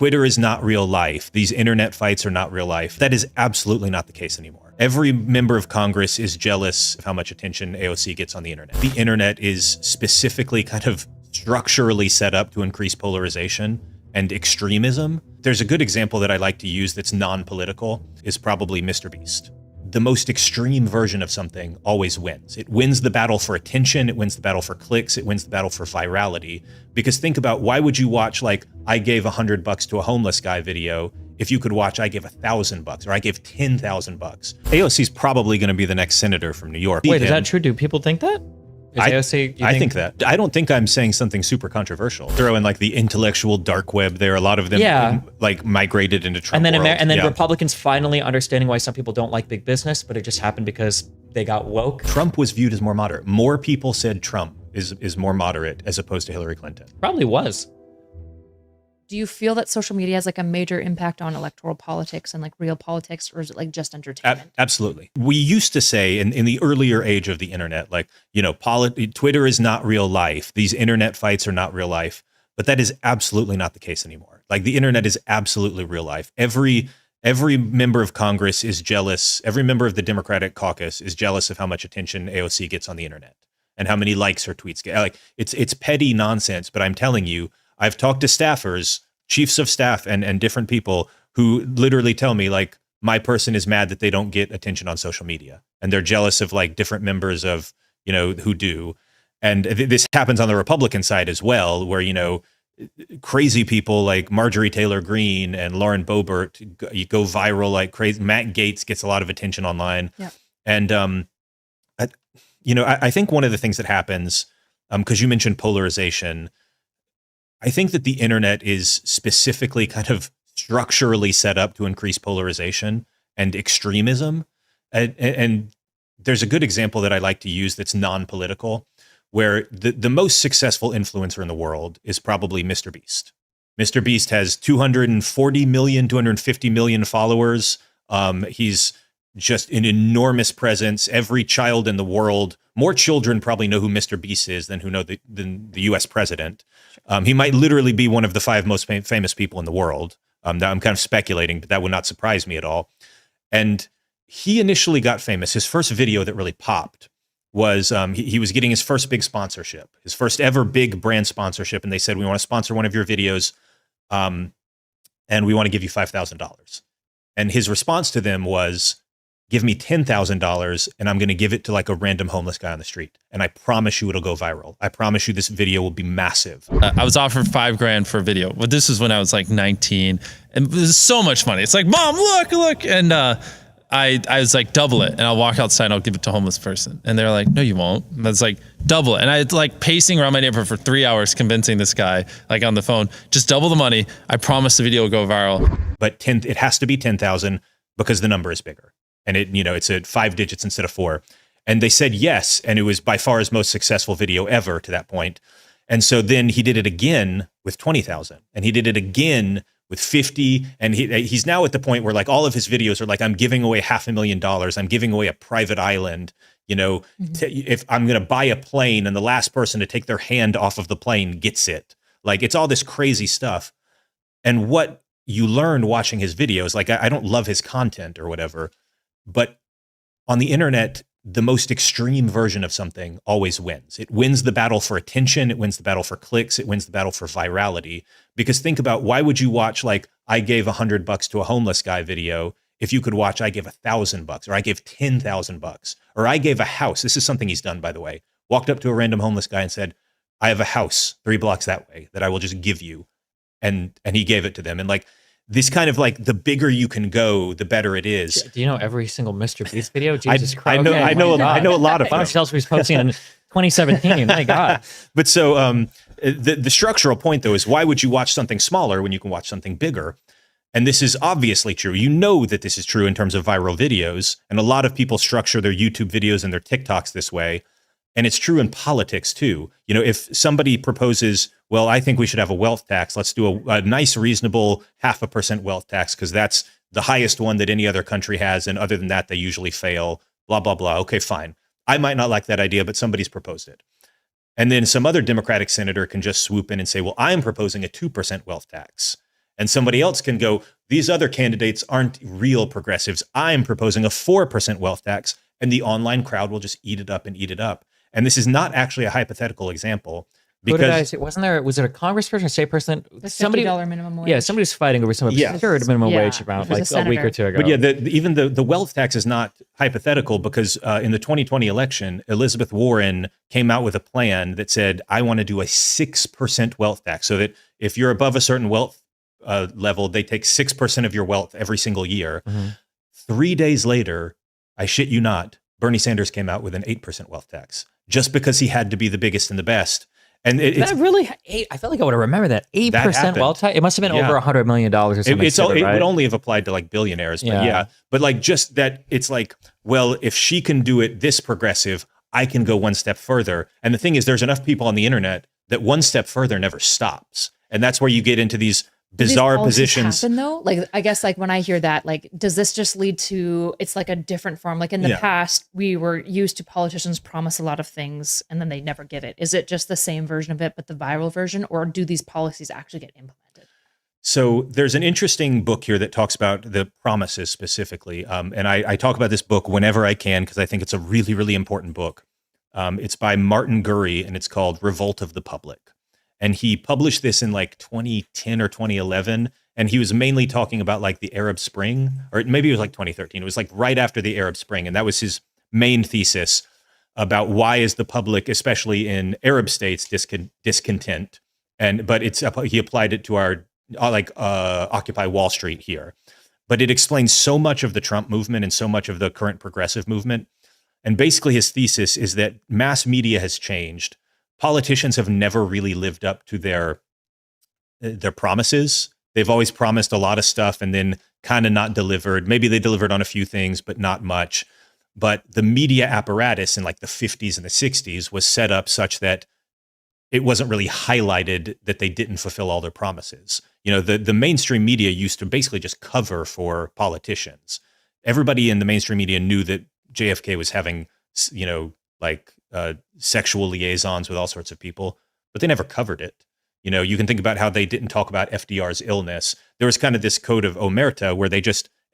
Twitter is not real life. These internet fights are not real life. That is absolutely not the case anymore. Every member of Congress is jealous of how much attention AOC gets on the internet. The internet is specifically kind of structurally set up to increase polarization and extremism. There's a good example that I like to use that's non-political, is probably MrBeast. The most extreme version of something always wins. It wins the battle for attention, it wins the battle for clicks, it wins the battle for virality. Because think about, why would you watch like I gave $100 to a homeless guy video if you could watch I gave $1,000 or I gave $10,000? AOC is probably going to be the next senator from New York. Wait, is that true? Do people think that? I think that. I don't think I'm saying something super controversial. Throw in like the intellectual dark web there. A lot of them like migrated into Trump and then world. And then Republicans finally understanding why some people don't like big business, but it just happened because they got woke. Trump was viewed as more moderate. More people said Trump is more moderate as opposed to Hillary Clinton. Probably was. Do you feel that social media has like a major impact on electoral politics and like real politics, or is it like just entertainment? Absolutely. We used to say in the earlier age of the internet, like, you know, Twitter is not real life. These internet fights are not real life. But that is absolutely not the case anymore. Like, the internet is absolutely real life. Every member of Congress is jealous. Every member of the Democratic caucus is jealous of how much attention AOC gets on the internet and how many likes her tweets get. Like, it's petty nonsense, but I'm telling you, I've talked to staffers, chiefs of staff, and different people who literally tell me, like, my person is mad that they don't get attention on social media, and they're jealous of like different members of, you know, who do. And this happens on the Republican side as well, where, you know, crazy people like Marjorie Taylor Greene and Lauren Boebert you go viral like crazy. Matt Gaetz gets a lot of attention online. Yeah. And, I think one of the things that happens, because you mentioned polarization, I think that the internet is specifically kind of structurally set up to increase polarization and extremism. And there's a good example that I like to use that's non-political, where the most successful influencer in the world is probably MrBeast. MrBeast has 240 million, 250 million followers. He's just an enormous presence. Every child in the world, more children probably know who MrBeast is than who know the US president. He might literally be one of the 5 most famous people in the world. Now I'm kind of speculating, but that would not surprise me at all. And he initially got famous. His first video that really popped was he was getting his first big sponsorship, his first ever big brand sponsorship. And they said, we want to sponsor one of your videos, and we want to give you $5,000. And his response to them was, give me $10,000 and I'm going to give it to like a random homeless guy on the street. And I promise you it'll go viral. I promise you this video will be massive. I was offered $5,000 for a video. But this was when I was like 19, and it was so much money. It's like, Mom, look. And I was like, double it. And I'll walk outside and I'll give it to a homeless person. And they're like, no, you won't. And I was like, double it. And I like pacing around my neighborhood for 3 hours, convincing this guy like on the phone, just double the money. I promise the video will go viral. But it has to be 10,000 because the number is bigger. And it's at 5 digits instead of 4. And they said yes. And it was by far his most successful video ever to that point. And so then he did it again with 20,000, and he did it again with 50. And he's now at the point where like all of his videos are like, I'm giving away $500,000. I'm giving away a private island. You know, if I'm going to buy a plane and the last person to take their hand off of the plane gets it. Like, it's all this crazy stuff. And what you learn watching his videos, like I don't love his content or whatever, but on the internet, the most extreme version of something always wins. It wins the battle for attention. It wins the battle for clicks. It wins the battle for virality. Because think about, why would you watch like I gave $100 to a homeless guy video if you could watch I gave $1,000 or I gave $10,000 or I gave a house? This is something he's done, by the way. Walked up to a random homeless guy and said, I have a house 3 blocks that way that I will just give you. And he gave it to them. And like, this kind of like, the bigger you can go, the better it is. Do you know every single MrBeast video? Jesus Christ. I know a lot of them. Why don't you tell us what he's posting in 2017? My God. But so the structural point, though, is why would you watch something smaller when you can watch something bigger? And this is obviously true. You know that this is true in terms of viral videos. And a lot of people structure their YouTube videos and their TikToks this way. And it's true in politics, too. You know, if somebody proposes, well, I think we should have a wealth tax. Let's do a nice, reasonable 0.5% wealth tax because that's the highest one that any other country has. And other than that, they usually fail, blah, blah, blah. Okay, fine. I might not like that idea, but somebody's proposed it. And then some other Democratic senator can just swoop in and say, well, I'm proposing a 2% wealth tax. And somebody else can go, these other candidates aren't real progressives. I'm proposing a 4% wealth tax, and the online crowd will just eat it up and eat it up. And this is not actually a hypothetical example. Who did I Because say? Was it a congressperson, a state person? The Somebody, $50 minimum wage. yeah, somebody was fighting over some absurd minimum wage amount It was like a a week or senator. two ago. But yeah, even the wealth tax is not hypothetical, because in the 2020 election, Elizabeth Warren came out with a plan that said, I want to do a 6% wealth tax, so that if you're above a certain wealth level, they take 6% of your wealth every single year. 3 days later, I shit you not, Bernie Sanders came out with an 8% wealth tax, just because he had to be the biggest and the best. And it's that really, I felt like I would have remembered that 8% wealth tax. It must have been over $100 million or something. it right? would only have applied to like billionaires, but but like just that it's like, well, if she can do it this progressive, I can go one step further. And the thing is, there's enough people on the internet that one step further never stops, and that's where you get into these bizarre positions. Happen though, like I guess like when I hear that, like does this just lead to it's like a different form? Like in the past, we were used to politicians promise a lot of things and then they never give it. Is it just the same version of it but the viral version, or do these policies actually get implemented? So there's an interesting book here that talks about the promises specifically, and I talk about this book whenever I can because I think it's a really, really important book. It's by Martin Gurry and it's called Revolt of the Public. And he published this in like 2010 or 2011. And he was mainly talking about like the Arab Spring, or maybe it was like 2013. It was like right after the Arab Spring. And that was his main thesis about why is the public, especially in Arab states, discontent. But he applied it to our Occupy Wall Street here. But it explains so much of the Trump movement and so much of the current progressive movement. And basically his thesis is that mass media has changed. Politicians have never really lived up to their promises. They've always promised a lot of stuff and then kind of not delivered. Maybe they delivered on a few things, but not much. But the media apparatus in like the 50s and the 60s was set up such that it wasn't really highlighted that they didn't fulfill all their promises. You know, the mainstream media used to basically just cover for politicians. Everybody in the mainstream media knew that JFK was having, you know, like sexual liaisons with all sorts of people, but they never covered it. You know, you can think about how they didn't talk about FDR's illness. There was kind of this code of omerta where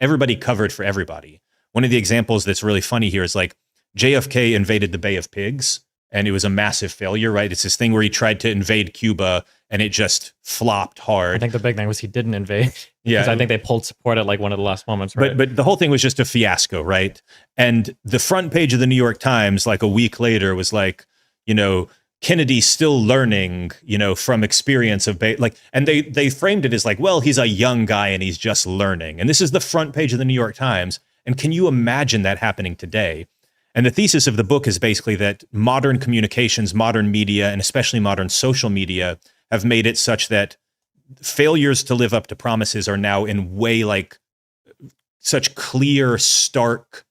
everybody covered for everybody. One of the examples that's really funny here is like JFK invaded the Bay of Pigs and it was a massive failure, right? It's this thing where he tried to invade Cuba and it just flopped hard. I think the big thing was he didn't invade. Yeah. Because I think they pulled support at like one of the last moments, right? But the whole thing was just a fiasco, right? And the front page of the New York Times, like a week later, was like, you know, Kennedy still learning, you know, from experience of and they framed it as like, well, he's a young guy and he's just learning. And this is the front page of the New York Times. And can you imagine that happening today? And the thesis of the book is basically that modern communications, modern media, and especially modern social media have made it such that failures to live up to promises are now in way like such clear, stark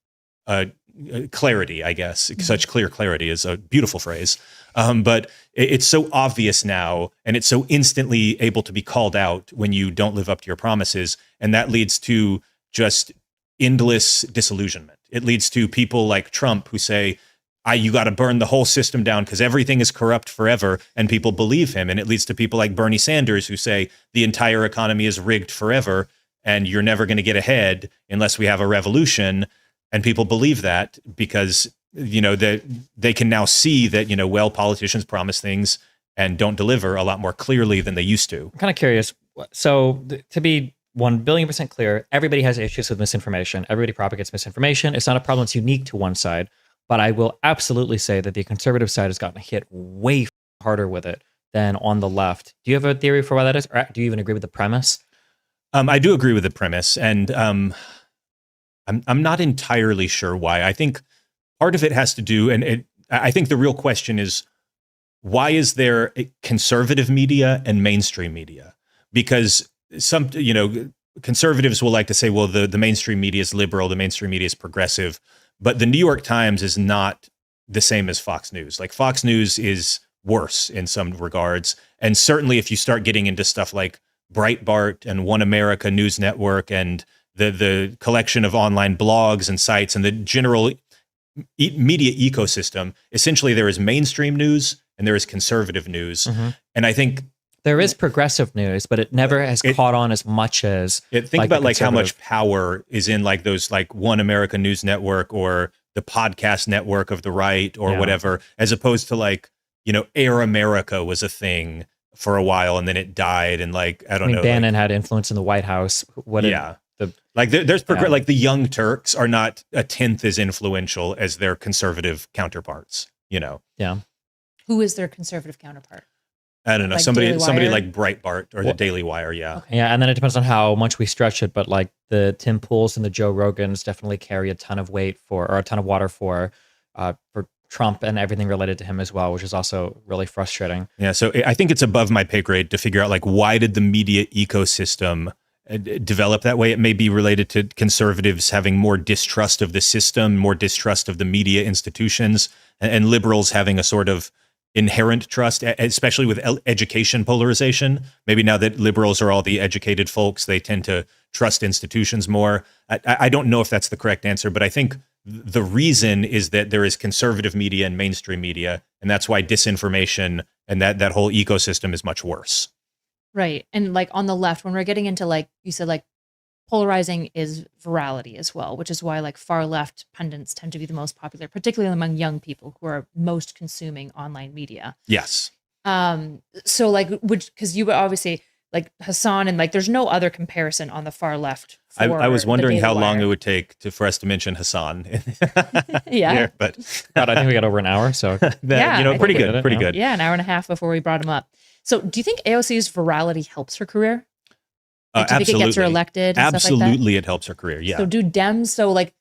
clarity, I guess. Such clear clarity is a beautiful phrase. But it's so obvious now, and it's so instantly able to be called out when you don't live up to your promises. And that leads to just endless disillusionment. It leads to people like Trump who say, you got to burn the whole system down because everything is corrupt forever, and people believe him. And it leads to people like Bernie Sanders who say the entire economy is rigged forever and you're never going to get ahead unless we have a revolution. And people believe that because, you know, they can now see that, you know, well, politicians promise things and don't deliver a lot more clearly than they used to. I'm kind of curious. So to be 1 billion % clear, everybody has issues with misinformation. Everybody propagates misinformation. It's not a problem that's unique to one side. But I will absolutely say that the conservative side has gotten hit way harder with it than on the left. Do you have a theory for why that is? Or do you even agree with the premise? I do agree with the premise. And I'm not entirely sure why. I think part of it has to do, I think the real question is, why is there conservative media and mainstream media? Because some, you know, conservatives will like to say, well, the mainstream media is liberal, the mainstream media is progressive. But the New York Times is not the same as Fox News. Like Fox News is worse in some regards. And certainly if you start getting into stuff like Breitbart and One America News Network and the collection of online blogs and sites and the general media ecosystem, essentially there is mainstream news and there is conservative news. Mm-hmm. And I think There is progressive news, but it never has caught on as much as think about like how much power is in like those like One American News Network or the podcast network of the right or whatever, as opposed to like, you know, Air America was a thing for a while and then it died. And like, I don't know. Bannon had influence in the White House. Like like the Young Turks are not a tenth as influential as their conservative counterparts, you know? Yeah. Who is their conservative counterpart? I don't know. Like somebody like Breitbart or the Daily Wire. Yeah. Okay. Yeah. And then it depends on how much we stretch it. But like the Tim Pools and the Joe Rogans definitely carry a ton of weight or a ton of water for Trump and everything related to him as well, which is also really frustrating. Yeah. So I think it's above my pay grade to figure out like, why did the media ecosystem develop that way? It may be related to conservatives having more distrust of the system, more distrust of the media institutions, and liberals having a sort of inherent trust, especially with education polarization. Maybe now that liberals are all the educated folks, they tend to trust institutions more. I don't know if that's the correct answer, but I think the reason is that there is conservative media and mainstream media, and that's why disinformation and that whole ecosystem is much worse. Right. And like on the left, when we're getting into like, you said like polarizing is virality as well, which is why like far left pundits tend to be the most popular, particularly among young people who are most consuming online media. Yes. So like, because you would obviously like Hassan and like, there's no other comparison on the far left. I was wondering how long it would take for us to mention Hassan. Yeah. Here, but God, I think we got over an hour. So pretty good. Yeah. An hour and a half before we brought him up. So do you think AOC's virality helps her career? Like, do you think it gets her elected? And Absolutely, stuff like that? it helps her career. Yeah. So do Dems? So like,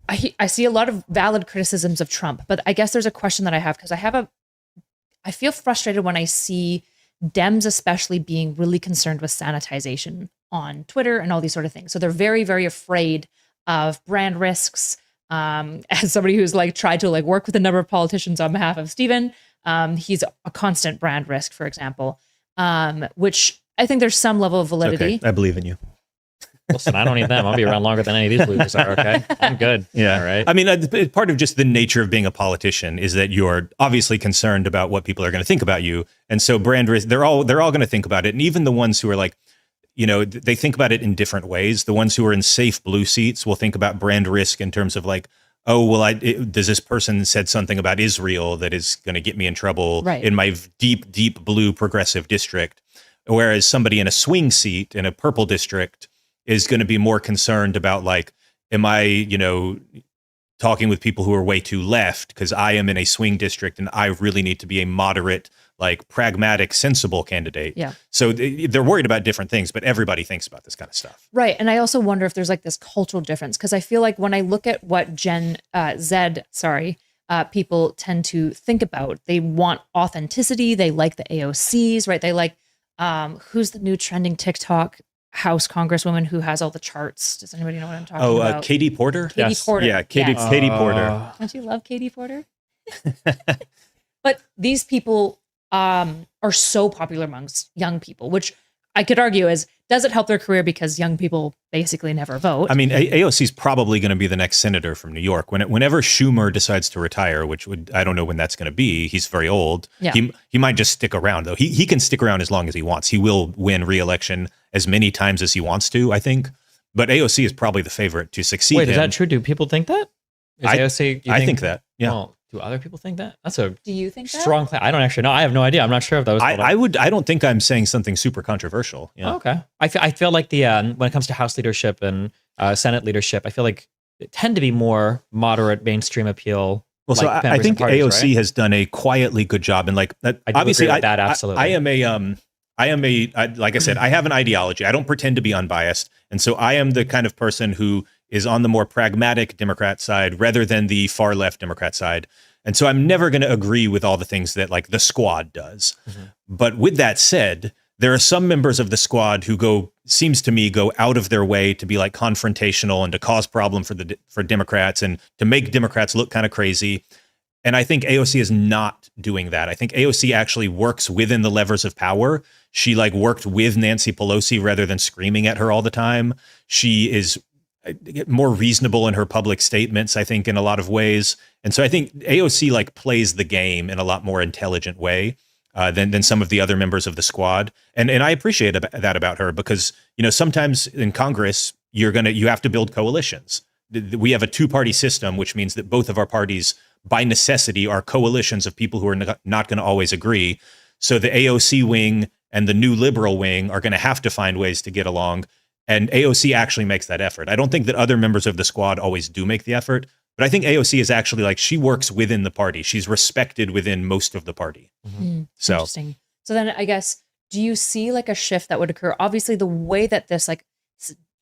I see a lot of valid criticisms of Trump, but I guess there's a question that I have because I feel frustrated when I see Dems, especially being really concerned with sanitization on Twitter and all these sort of things. So they're very, very afraid of brand risks. As somebody who's like tried to like work with a number of politicians on behalf of Stephen, he's a constant brand risk, for example, which I think there's some level of validity. Okay, I believe in you. Listen, I don't need them. I'll be around longer than any of these losers are. Okay, I'm good. Yeah. All right. I mean, part of just the nature of being a politician is that you're obviously concerned about what people are going to think about you, and so brand risk. They're all going to think about it, and even the ones who are like, you know, they think about it in different ways. The ones who are in safe blue seats will think about brand risk in terms of like, oh, well, does this person said something about Israel that is going to get me in trouble in my deep, deep blue progressive district, whereas somebody in a swing seat in a purple district is going to be more concerned about like, am I, you know, talking with people who are way too left because I am in a swing district and I really need to be a moderate, like pragmatic, sensible candidate. Yeah. So they're worried about different things, but everybody thinks about this kind of stuff. Right. And I also wonder if there's like this cultural difference because I feel like when I look at what people tend to think about, they want authenticity. They like the AOCs, right? They like, who's the new trending TikTok House Congresswoman who has all the charts? Does anybody know what I'm talking about? Katie Porter? Katie Porter. Yeah, Katie Porter. Don't you love Katie Porter? But these people are so popular amongst young people, which I could argue does it help their career because young people basically never vote? I mean, AOC is probably going to be the next senator from New York. Whenever Schumer decides to retire, I don't know when that's going to be. He's very old. Yeah. He might just stick around, though. He can stick around as long as he wants. He will win re-election as many times as he wants to, I think. But AOC is probably the favorite to succeed. Wait, is that true? Do people think that? AOC? I think that. Yeah. Well, do other people think that? Do you think that? Strong claim. I don't actually know. I have no idea. I'm not sure if that was. I don't think I'm saying something super controversial. Yeah. Oh, okay. I feel like when it comes to House leadership and Senate leadership, I feel like they tend to be more moderate mainstream appeal. Well, so I think AOC has done a quietly good job, and like obviously, that absolutely. Like I said, I have an ideology. I don't pretend to be unbiased, and so I am the kind of person who is on the more pragmatic Democrat side rather than the far left Democrat side. And so I'm never going to agree with all the things that like the squad does. Mm-hmm. But with that said, there are some members of the squad who seems to me go out of their way to be like confrontational and to cause problem for Democrats and to make Democrats look kind of crazy. And I think AOC is not doing that. I think AOC actually works within the levers of power. She like worked with Nancy Pelosi rather than screaming at her all the time. She is more reasonable in her public statements, I think, in a lot of ways. And so I think AOC like plays the game in a lot more intelligent way. than some of the other members of the squad. And I appreciate that about her, because, you know, sometimes in Congress, you have to build coalitions. We have a two-party system, which means that both of our parties by necessity are coalitions of people who are not going to always agree. So the AOC wing and the new liberal wing are going to have to find ways to get along. And AOC actually makes that effort. I don't think that other members of the squad always do make the effort, but I think AOC is actually like, she works within the party. She's respected within most of the party. So interesting. So then I guess, do you see like a shift that would occur? Obviously, the way that this like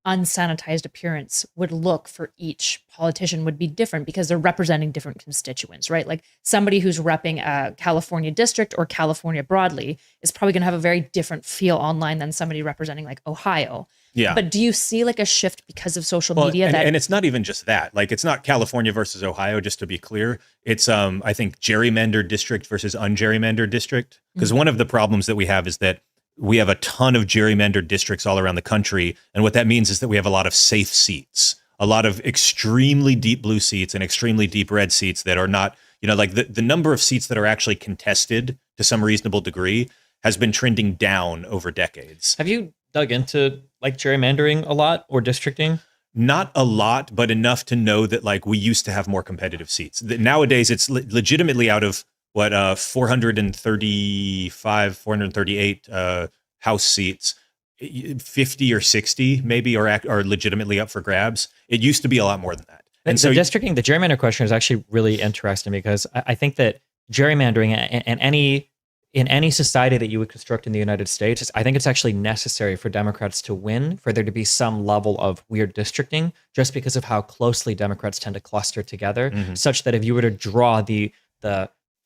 unsanitized appearance would look for each politician would be different because they're representing different constituents, right? Like somebody who's repping a California district or California broadly is probably going to have a very different feel online than somebody representing like Ohio. yeah. But do you see like a shift because of social Well, media? and it's not even just that. Like, it's not California versus Ohio, just to be clear. It's I think gerrymandered district versus ungerrymandered district. Because one of the problems that we have is that we have a ton of gerrymandered districts all around the country. And what that means is that we have a lot of safe seats, a lot of extremely deep blue seats and extremely deep red seats that are not, you know, like the number of seats that are actually contested to some reasonable degree has been trending down over decades. Have you dug into like gerrymandering a lot or districting? Not a lot, but enough to know that like we used to have more competitive seats. Nowadays, it's legitimately out of 435, 438 House seats, 50 or 60 maybe are legitimately up for grabs. It used to be a lot more than that. And so so districting, the gerrymander question is actually really interesting because I think that gerrymandering in any society that you would construct in the United States, I think it's actually necessary for Democrats to win, for there to be some level of weird districting, just because of how closely Democrats tend to cluster together, such that if you were to draw the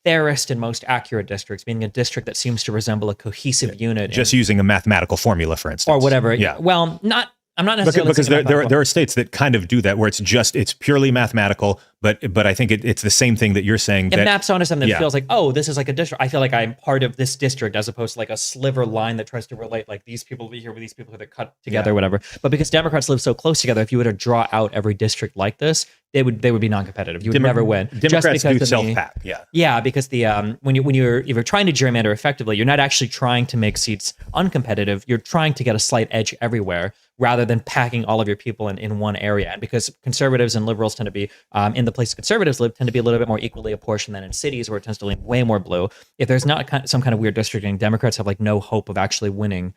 fairest and most accurate districts, meaning a district that seems to resemble a cohesive unit. Just using a mathematical formula, for instance. Or whatever. Yeah. Well, I'm not necessarily because there are states that kind of do that, where it's purely mathematical, but I think it's the same thing that you're saying. It that maps onto something that yeah. feels like, oh, this is like a district. I feel like I'm part of this district, as opposed to like a sliver line that tries to relate, like these people be here with these people that are cut together, Yeah. whatever. But because Democrats live so close together, if you were to draw out every district like this, they would be non-competitive. You would never win. Democrats do of self-pack. Yeah. Yeah, because the if you're trying to gerrymander effectively, you're not actually trying to make seats uncompetitive. You're trying to get a slight edge everywhere, rather than packing all of your people in one area. And because conservatives and liberals tend to be in the places conservatives live, tend to be a little bit more equally apportioned than in cities where it tends to lean way more blue. If there's not some kind of weird districting, Democrats have like no hope of actually winning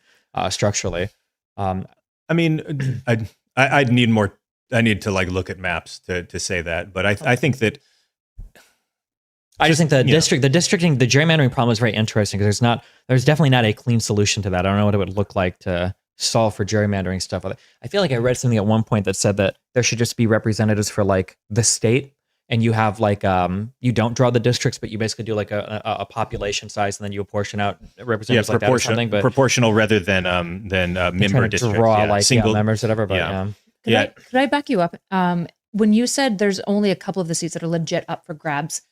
structurally. I mean, I'd need more. I need to like look at maps to say that, but I think that. I just think the districting, the gerrymandering problem is very interesting because there's definitely not a clean solution to that. I don't know what it would look like to solve for gerrymandering stuff. I feel like I read something at one point that said that there should just be representatives for like the state, and you have like you don't draw the districts, but you basically do like a population size, and then you apportion out representatives like that or something. But proportional rather than member districts. Draw like single members, whatever. But Could I back you up? When you said there's only a couple of the seats that are legit up for grabs,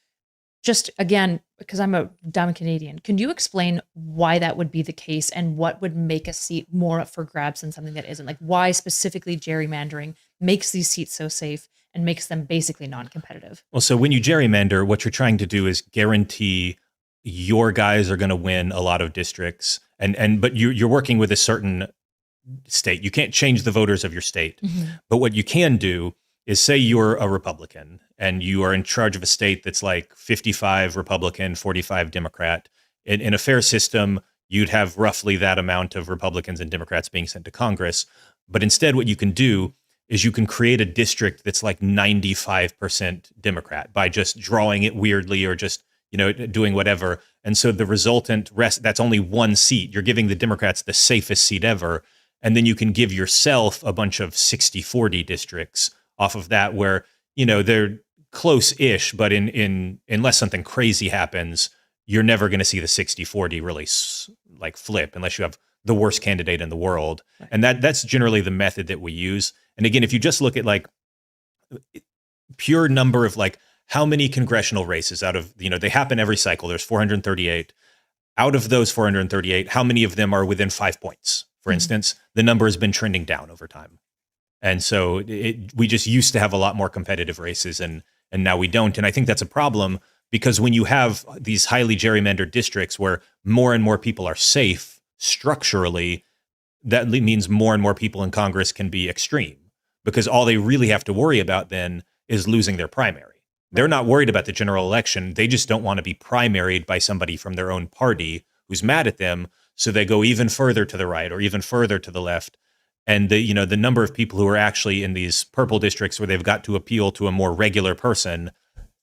just again, because I'm a dumb Canadian, can you explain why that would be the case and what would make a seat more up for grabs than something that isn't? Like, why specifically gerrymandering makes these seats so safe and makes them basically non-competitive? Well, so when you gerrymander, what you're trying to do is guarantee your guys are going to win a lot of districts, but you're working with a certain state. You can't change the voters of your state, but what you can do is say you're a Republican and you are in charge of a state that's like 55 Republican, 45 Democrat. In a fair system, you'd have roughly that amount of Republicans and Democrats being sent to Congress. But instead, what you can do is you can create a district that's like 95% Democrat by just drawing it weirdly or just, doing whatever. And so the resultant that's only one seat. You're giving the Democrats the safest seat ever. And then you can give yourself a bunch of 60-40 districts off of that where, they're close-ish, but unless something crazy happens, you're never going to see the 60-40 really like flip unless you have the worst candidate in the world. Right. And that's generally the method that we use. And again, if you just look at like pure number of like how many congressional races out of, they happen every cycle, there's 438. Out of those 438, how many of them are within 5 points? For instance, the number has been trending down over time. And so we just used to have a lot more competitive races and now we don't. And I think that's a problem because when you have these highly gerrymandered districts where more and more people are safe structurally, that means more and more people in Congress can be extreme, because all they really have to worry about then is losing their primary. They're not worried about the general election. They just don't want to be primaried by somebody from their own party who's mad at them. So they go even further to the right or even further to the left. And the number of people who are actually in these purple districts where they've got to appeal to a more regular person,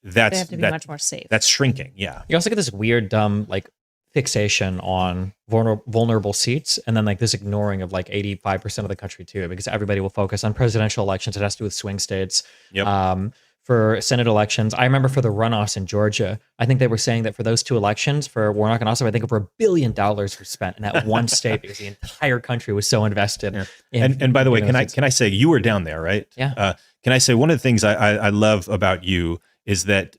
They have to be much more safe. That's shrinking. Yeah. You also get this weird, dumb, like fixation on vulnerable seats, and then like this ignoring of like 85% of the country too, because everybody will focus on presidential elections. It has to do with swing states. Yep. For Senate elections, I remember for the runoffs in Georgia, I think they were saying that for those two elections, for Warnock and Ossoff, I think over $1 billion were spent in that one state because the entire country was so invested. Yeah. And by the way, can I say you were down there, right? Yeah. Can I say one of the things I love about you is that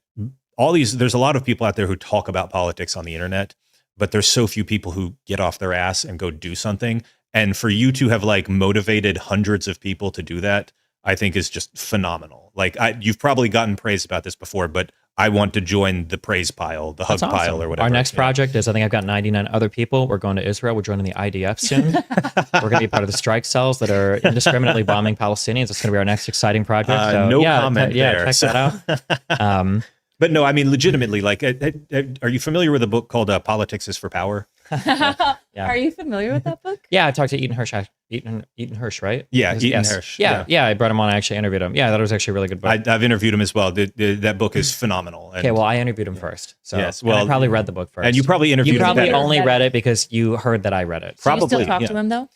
there's a lot of people out there who talk about politics on the internet, but there's so few people who get off their ass and go do something. And for you to have like motivated hundreds of people to do that, I think is just phenomenal. Like you've probably gotten praise about this before, but I want to join the praise pile, the hug pile or whatever. Our next project is, I think I've got 99 other people. We're going to Israel. We're joining the IDF soon. We're going to be part of the strike cells that are indiscriminately bombing Palestinians. It's going to be our next exciting project. So, no comment there. Check that out. But no, I mean, legitimately, like, are you familiar with a book called Politics is for Power? Yeah. Are you familiar with that book? Yeah, I talked to Eaton Hirsch, right? Yeah, Eaton yes. Hirsch. Yeah, I brought him on. I actually interviewed him. Yeah, that was actually a really good book. I've interviewed him as well. That book is phenomenal. Okay, well, I interviewed him first. So yes, well, I probably read the book first. And you probably interviewed him. You probably better. only read it because you heard that I read it. So Probably. you still talk to him though?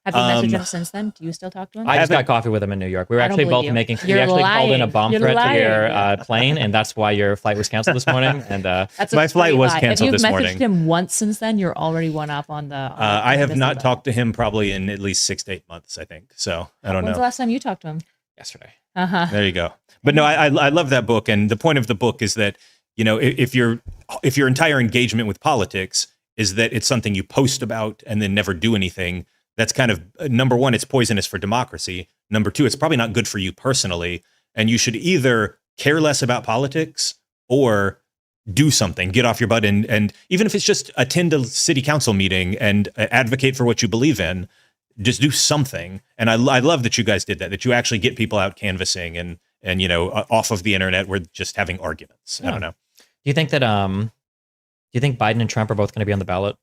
Have you messaged him since then? Do you still talk to him? I just got coffee with him in New York. We were I don't actually both believe you. making. You're we actually lying. called in a bomb You're threat lying. to your plane, and that's why your flight was canceled this morning. And That's a my flight straight was lie. canceled this If you've morning. messaged him once since then, you're already one up on the. I have not talked to him probably in at least 6 to 8 months, I think. So I don't know. When's the last time you talked to him? yesterday. There you go. But no, I love that book, and the point of the book is that if your entire engagement with politics is that it's something you post about and then never do anything, that's kind of number one, it's poisonous for democracy. Number two, it's probably not good for you personally, and you should either care less about politics or do something, get off your butt, and even if it's just attend a city council meeting and advocate for what you believe in, just do something. And I love that you guys did that you actually get people out canvassing and off of the internet. We're just having arguments. I don't know. Do you think that do you think Biden and Trump are both going to be on the ballot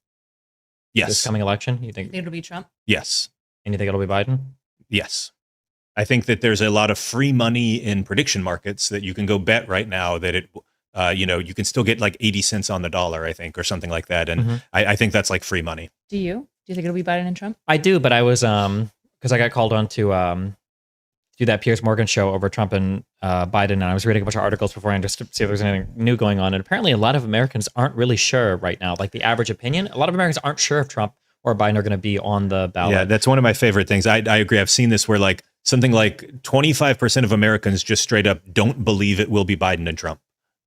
Yes. this coming election? You think It'll be Trump. Yes. and you think it'll be Biden? Yes. I think that there's a lot of free money in prediction markets that you can go bet right now that it, you can still get like 80 cents on the dollar, I think, or something like that. And I think that's like free money. Do you think it'll be Biden and Trump? I do, but I was because I got called on to do that Piers Morgan show over Trump and Biden, and I was reading a bunch of articles beforehand just to see if there was anything new going on. And apparently, a lot of Americans aren't really sure right now. Like the average opinion, a lot of Americans aren't sure if Trump or Biden are going to be on the ballot. Yeah, that's one of my favorite things. I agree. I've seen this where like something like 25% of Americans just straight up don't believe it will be Biden and Trump.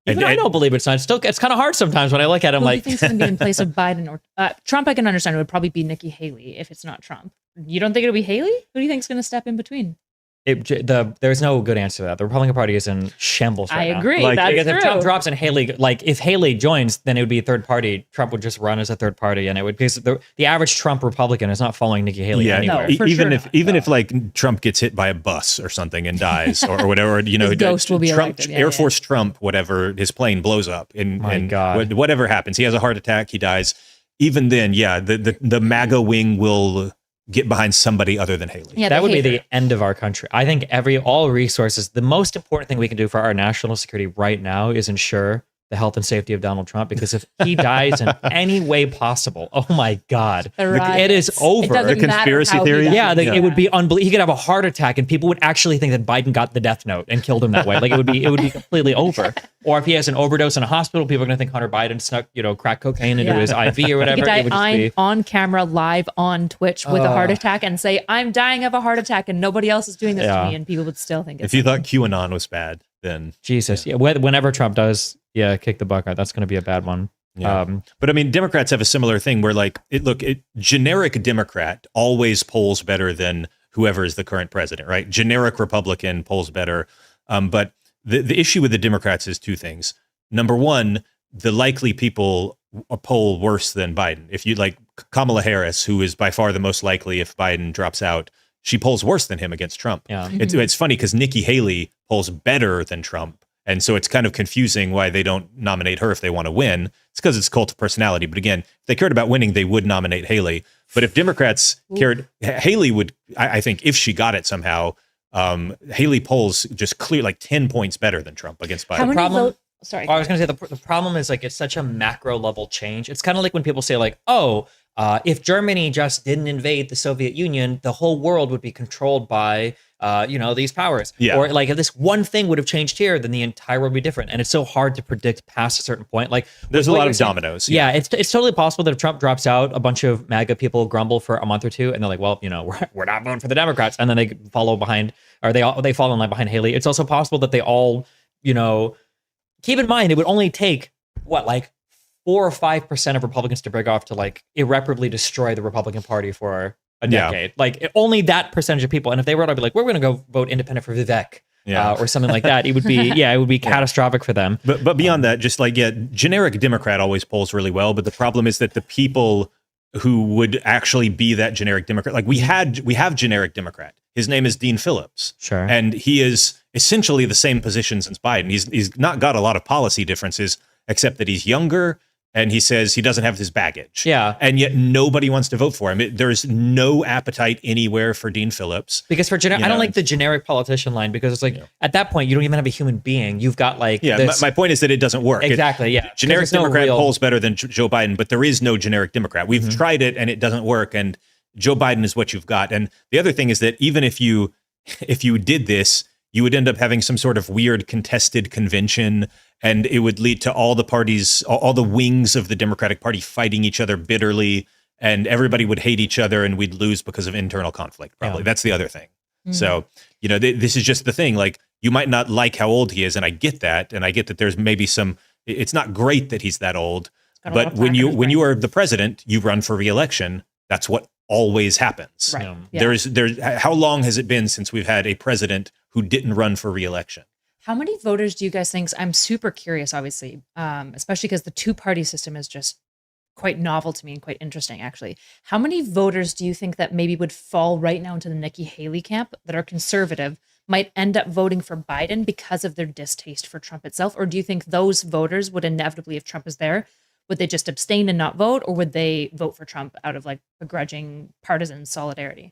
Even I don't believe it's not. It's kind of hard sometimes when I look at him. Who Like, do you think's going to be in place of Biden or Trump? I can understand. It would probably be Nikki Haley if it's not Trump. You don't think it'll be Haley? Who do you think's going to step in between? there's no good answer to that. The Republican Party is in shambles right now. I agree. Like, That's because true. if Trump drops and Haley, like if Haley joins, then it would be a third party. Trump would just run as a third party, and it would because the average Trump Republican is not following Nikki Haley anywhere. No, for even sure if not. even if like Trump gets hit by a bus or something and dies or whatever, His ghost will be Trump, elected. Yeah, Air yeah. Force Trump, whatever, his plane blows up and God. whatever happens, he has a heart attack, he dies. Even then, yeah, the MAGA wing will get behind somebody other than Haley. Yeah, That they would be hate the her. end of our country. I think all resources, the most important thing we can do for our national security right now is ensure the health and safety of Donald Trump, because if he dies in any way possible, oh my God, The it is riots. over. It doesn't The matter conspiracy how he theory? dies. Yeah, it would be unbelievable. He could have a heart attack, and people would actually think that Biden got the death note and killed him that way. Like it would be completely over. Or if he has an overdose in a hospital, people are going to think Hunter Biden snuck, crack cocaine into Yeah. his IV or He whatever. could It die would just be on camera, live on Twitch with a heart attack, and say, "I'm dying of a heart attack," and nobody else is doing this Yeah. to me, and people would still think it's If you thought QAnon was bad, then Jesus. Yeah, whenever Trump does, kick the bucket, that's going to be a bad one. yeah. But I mean, Democrats have a similar thing where like generic Democrat always polls better than whoever is the current president, right? Generic Republican polls better. But the issue with the Democrats is two things. number one, the likely people poll worse than Biden. If you like Kamala Harris, who is by far the most likely if Biden drops out, she polls worse than him against Trump. Yeah. It's funny because Nikki Haley polls better than Trump. And so it's kind of confusing why they don't nominate her if they want to win. It's because it's cult of personality. But again, if they cared about winning, they would nominate Haley. But if Democrats cared, Haley would, I think, if she got it somehow, Haley polls just clear like 10 points better than Trump against Biden. How many problem- votes? Sorry. I was going to say the problem is like it's such a macro level change. It's kind of like when people say like, if Germany just didn't invade the Soviet Union, the whole world would be controlled by these powers. Yeah. Or like if this one thing would have changed here, then the entire world would be different. And it's so hard to predict past a certain point. Like there's a what lot you're of saying- dominoes. Yeah, it's totally possible that if Trump drops out, a bunch of MAGA people grumble for a month or two, and they're like, well, we're not voting for the Democrats, and then they follow behind, or they fall in line behind Haley. It's also possible that they all, keep in mind, it would only take 4 or 5% of Republicans to break off to like irreparably destroy the Republican Party for a decade. Like only that percentage of people. And if they were to be like, we're going to go vote independent for Vivek or something like that, it would be catastrophic for them. But beyond that, just like, generic Democrat always polls really well. But the problem is that the people who would actually be that generic Democrat, like we have generic Democrat. His name is Dean Phillips. Sure. And he is essentially the same position since Biden. He's not got a lot of policy differences, except that he's younger and he says he doesn't have this baggage. Yeah. And yet nobody wants to vote for him. There's no appetite anywhere for Dean Phillips. Because I don't like the generic politician line, because it's like at that point you don't even have a human being. You've got like this. My point is that it doesn't work. Exactly. Generic Democrat polls better than Joe Biden, but there is no generic Democrat. We've tried it and it doesn't work. And Joe Biden is what you've got. And the other thing is that even if you did this, you would end up having some sort of weird contested convention, and it would lead to all the parties, all the wings of the Democratic Party fighting each other bitterly, and everybody would hate each other, and we'd lose because of internal conflict. Probably that's the other thing. So this is just the thing. Like, you might not like how old he is, and I get that, and I get that there's maybe some. It's not great that he's that old, but when you are the president, you run for re-election. That's what always happens. Right. There's how long has it been since we've had a president who didn't run for re-election? How many voters do you guys think? I'm super curious, obviously, especially because the two-party system is just quite novel to me and quite interesting, actually. How many voters do you think that maybe would fall right now into the Nikki Haley camp that are conservative might end up voting for Biden because of their distaste for Trump itself? Or do you think those voters would inevitably, if Trump is there, would they just abstain and not vote, or would they vote for Trump out of like begrudging partisan solidarity?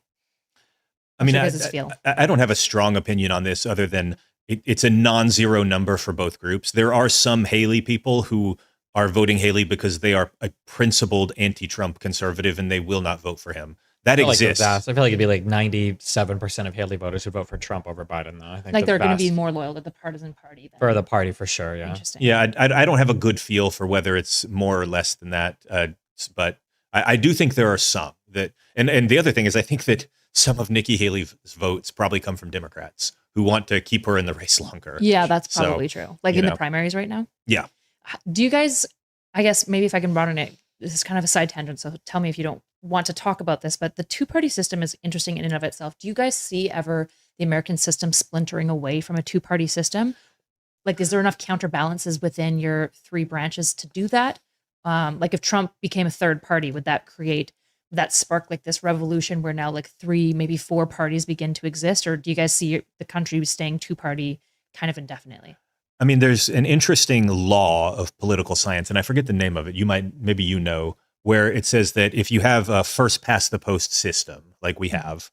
I mean, feel? I don't have a strong opinion on this other than it's a non-zero number for both groups. There are some Haley people who are voting Haley because they are a principled anti-Trump conservative and they will not vote for him. That exists. I feel like it'd be like 97% of Haley voters would vote for Trump over Biden, though. I think like they're going to be more loyal to the partisan party than for the party, for sure. Yeah. Interesting. Yeah, I don't have a good feel for whether it's more or less than that, but I do think there are some that, and the other thing is I think that some of Nikki Haley's votes probably come from Democrats who want to keep her in the race longer. Yeah, that's probably true. Like in the primaries right now. Yeah. Do you guys? I guess maybe if I can broaden it, this is kind of a side tangent, so tell me if you don't want to talk about this, but the two-party system is interesting in and of itself. Do you guys see ever the American system splintering away from a two-party system? Like, is there enough counterbalances within your three branches to do that? Like if Trump became a third party, would that spark like this revolution where now like 3, maybe 4 parties begin to exist? Or do you guys see the country staying two-party kind of indefinitely? I mean, there's an interesting law of political science, and I forget the name of it. Maybe where it says that if you have a first past the post system, like we have,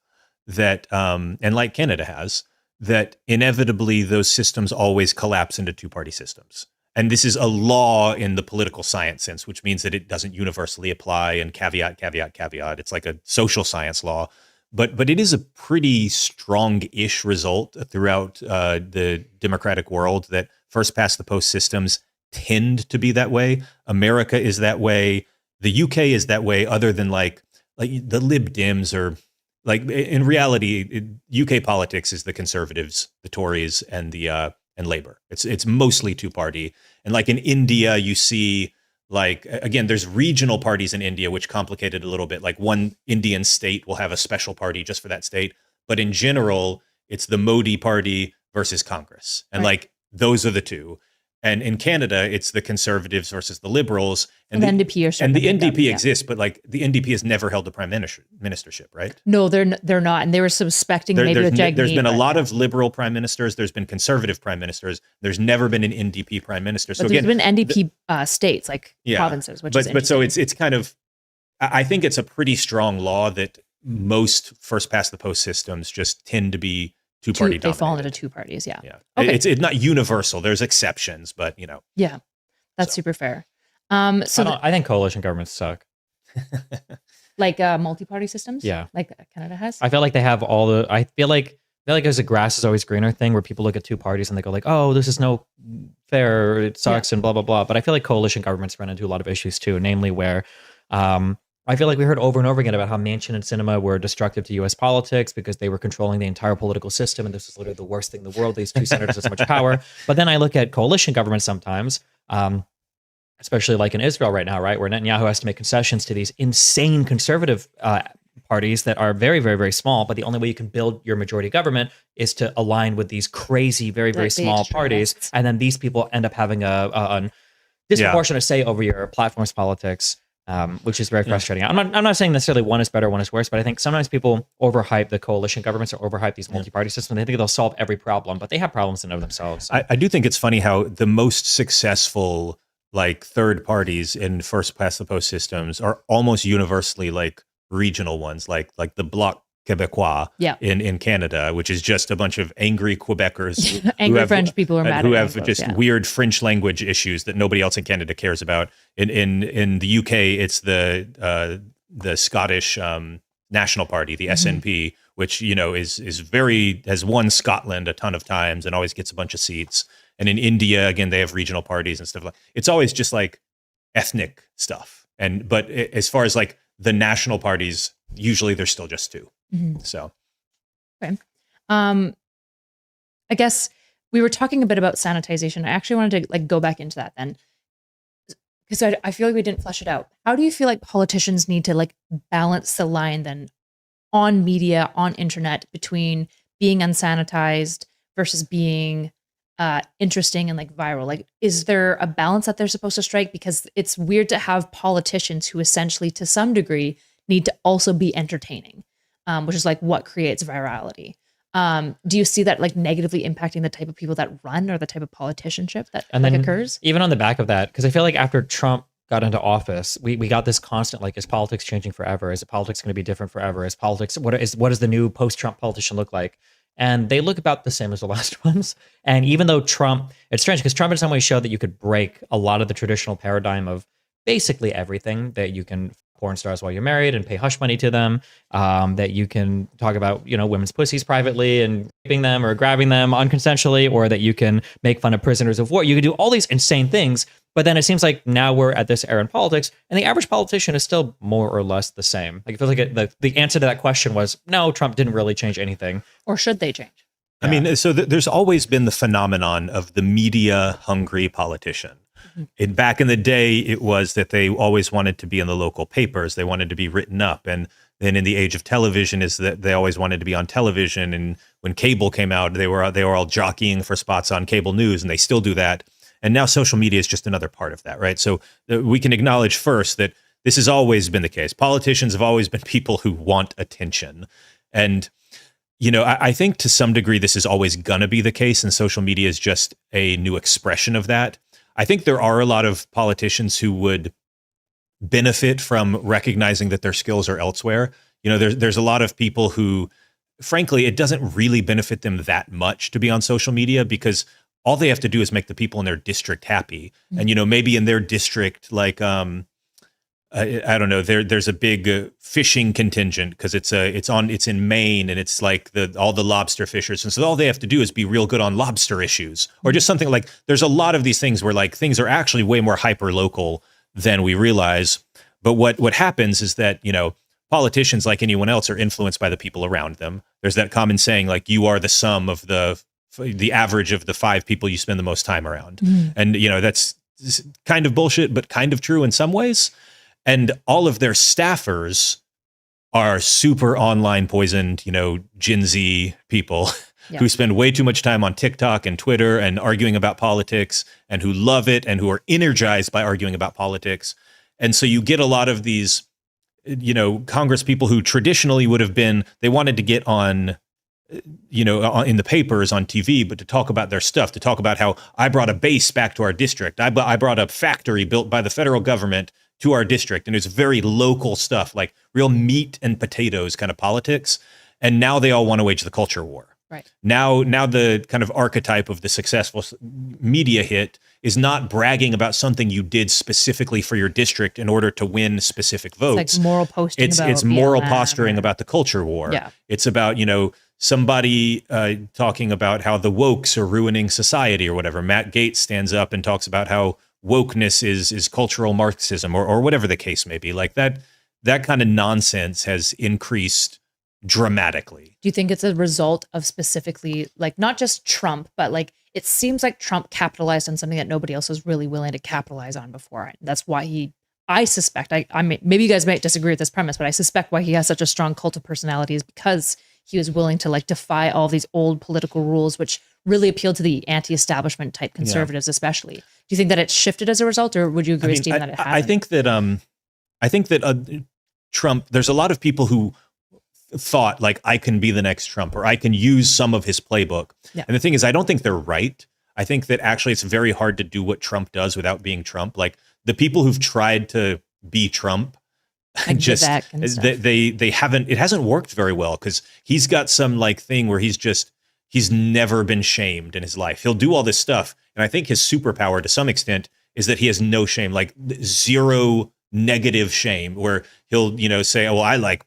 that, and like Canada has, that inevitably those systems always collapse into two-party systems. And this is a law in the political science sense, which means that it doesn't universally apply, and caveat. It's like a social science law. But it is a pretty strong-ish result throughout the democratic world that first past the post systems tend to be that way. America is that way. The UK is that way, other than like the Lib Dems, or like in reality, UK politics is the Conservatives, the Tories, and the and Labour. It's mostly two-party. And like in India, you see, like, again, there's regional parties in India, which complicate it a little bit. Like one Indian state will have a special party just for that state. But in general, it's the Modi party versus Congress. And like, those are the two. And in Canada, it's the Conservatives versus the Liberals. And the NDP are and the starting to pick NDP up, exists, but like the NDP has never held the prime ministership, right? No, they're not, and they were suspecting maybe with Jagmeet. There's been a lot of Liberal prime ministers. There's been Conservative prime ministers. There's never been an NDP prime minister. So but there's been NDP states like provinces, which is but so it's kind of. I think it's a pretty strong law that most first past the post systems just tend to be two-party dominated. They fall into two parties, yeah. Okay. It's not universal. There's exceptions, but Yeah, that's super fair. I think coalition governments suck. Like multi-party systems? Yeah. Like Canada has? I feel like they have all the, I feel like there's a grass is always greener thing where people look at two parties and they go like, oh, this is no fair, it sucks and blah, blah, blah. But I feel like coalition governments run into a lot of issues too, namely where I feel like we heard over and over again about how Manchin and Sinema were destructive to U.S. politics because they were controlling the entire political system, and this was literally the worst thing in the world. These two senators had so much power. But then I look at coalition governments sometimes, especially like in Israel right now, right, where Netanyahu has to make concessions to these insane conservative parties that are very, very, very small. But the only way you can build your majority government is to align with these crazy, very, very small parties, and then these people end up having a disproportionate say over your platform's politics. Which is very frustrating. I'm not saying necessarily one is better, one is worse, but I think sometimes people overhype the coalition governments or overhype these multi-party systems. They think they'll solve every problem, but they have problems in and of themselves. I do think it's funny how the most successful like third parties in first past the post systems are almost universally like regional ones, like the Bloc Québécois in Canada, which is just a bunch of angry Quebecers, angry French people who are mad who at have Anglos, just weird French language issues that nobody else in Canada cares about. In the UK, it's the Scottish National Party, the SNP, which has won Scotland a ton of times and always gets a bunch of seats. And in India, again, they have regional parties and stuff like. It's always just like ethnic stuff. But as far as like the national parties, usually there's still just two. So, okay. I guess we were talking a bit about sanitization. I actually wanted to like go back into that then, because I feel like we didn't flesh it out. How do you feel like politicians need to like balance the line then on media, on internet, between being unsanitized versus being interesting and like viral? Like, is there a balance that they're supposed to strike? Because it's weird to have politicians who essentially, to some degree, need to also be entertaining. Which is like what creates virality. Do you see that like negatively impacting the type of people that run or the type of politicianship that occurs? Even on the back of that, because I feel like after Trump got into office, we got this constant like, is politics changing forever? Is politics going to be different forever? Is politics what does the new post-Trump politician look like? And they look about the same as the last ones. And even though Trump, it's strange because Trump in some ways showed that you could break a lot of the traditional paradigm of basically everything, that you can porn stars while you're married and pay hush money to them, that you can talk about, women's pussies privately and raping them or grabbing them unconsensually, or that you can make fun of prisoners of war. You can do all these insane things, but then it seems like now we're at this era in politics and the average politician is still more or less the same. Like it feels like the answer to that question was, no, Trump didn't really change anything. Or should they change? I mean, so there's always been the phenomenon of the media hungry politician. Back in the day, it was that they always wanted to be in the local papers. They wanted to be written up. And then in the age of television is that they always wanted to be on television. And when cable came out, they were all jockeying for spots on cable news, and they still do that. And now social media is just another part of that, right? So we can acknowledge first that this has always been the case. Politicians have always been people who want attention. And I think to some degree, this is always going to be the case, and social media is just a new expression of that. I think there are a lot of politicians who would benefit from recognizing that their skills are elsewhere. There's a lot of people who, frankly, it doesn't really benefit them that much to be on social media because all they have to do is make the people in their district happy. And, maybe in their district, like, I don't know, there's a big fishing contingent because it's in Maine and it's like all the lobster fishers. And so all they have to do is be real good on lobster issues or just something like, there's a lot of these things where like things are actually way more hyper local than we realize. But what happens is that, politicians, like anyone else, are influenced by the people around them. There's that common saying, like, you are the sum of the average of the 5 people you spend the most time around. And, that's kind of bullshit, but kind of true in some ways. And all of their staffers are super online poisoned, Gen Z people Yeah. who spend way too much time on TikTok and Twitter and arguing about politics, and who love it and who are energized by arguing about politics. And so you get a lot of these, Congress people who traditionally would have been, they wanted to get on, in the papers, on TV, but to talk about their stuff, to talk about how I brought a base back to our district. I brought a factory built by the federal government to our district. And it's very local stuff, like real meat and potatoes kind of politics. And now they all want to wage the culture war. Right. Now the kind of archetype of the successful media hit is not bragging about something you did specifically for your district in order to win specific votes. It's like moral posting. It's moral posturing about the culture war. Yeah. It's about, somebody talking about how the wokes are ruining society or whatever. Matt Gaetz stands up and talks about how wokeness is cultural Marxism or whatever the case may be. Like that kind of nonsense has increased dramatically. Do you think it's a result of specifically, like, not just Trump, but like it seems like Trump capitalized on something that nobody else was really willing to capitalize on before? That's why I suspect, maybe you guys might disagree with this premise, but I suspect why he has such a strong cult of personality is because he was willing to like defy all these old political rules, which really appealed to the anti-establishment type conservatives, especially. Do you think that it's shifted as a result, or would you agree, Steve, that it hasn't? I think that Trump, there's a lot of people who thought like, I can be the next Trump, or I can use some of his playbook. Yeah. And the thing is, I don't think they're right. I think that actually it's very hard to do what Trump does without being Trump. Like the people who've tried to be Trump, just they haven't, it hasn't worked very well, because he's got some like thing where he's never been shamed in his life. He'll do all this stuff. And I think his superpower to some extent is that he has no shame, like zero negative shame, where he'll, say, oh, I like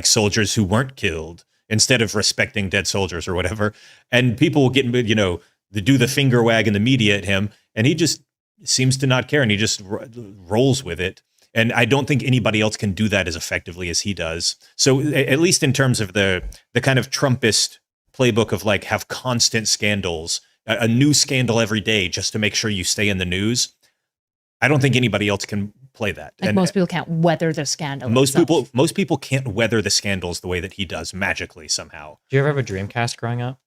soldiers who weren't killed, instead of respecting dead soldiers or whatever. And people will get, do the finger wag in the media at him, and he just seems to not care, and he just rolls with it. And I don't think anybody else can do that as effectively as he does. So at least in terms of the kind of Trumpist playbook of like have constant scandals, a new scandal every day just to make sure you stay in the news, I don't think anybody else can play that. Like, and most people can't weather the scandal. Most people can't weather the scandals the way that he does, magically somehow. Do you ever have a Dreamcast growing up?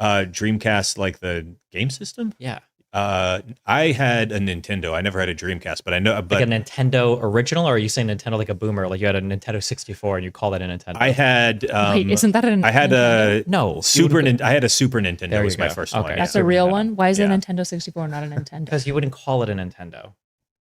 Dreamcast, like the game system? Yeah. I had a Nintendo. I never had a Dreamcast, but I know. But like a Nintendo original, or are you saying Nintendo like a boomer? Like you had a Nintendo 64 and you call that a Nintendo? I had. Wait, isn't that a? I had Nintendo? I had a Super Nintendo. There Was you my go. first Okay. one. That's Yeah. a real one. Why is it a Nintendo 64 not a Nintendo? Because you wouldn't call it a Nintendo.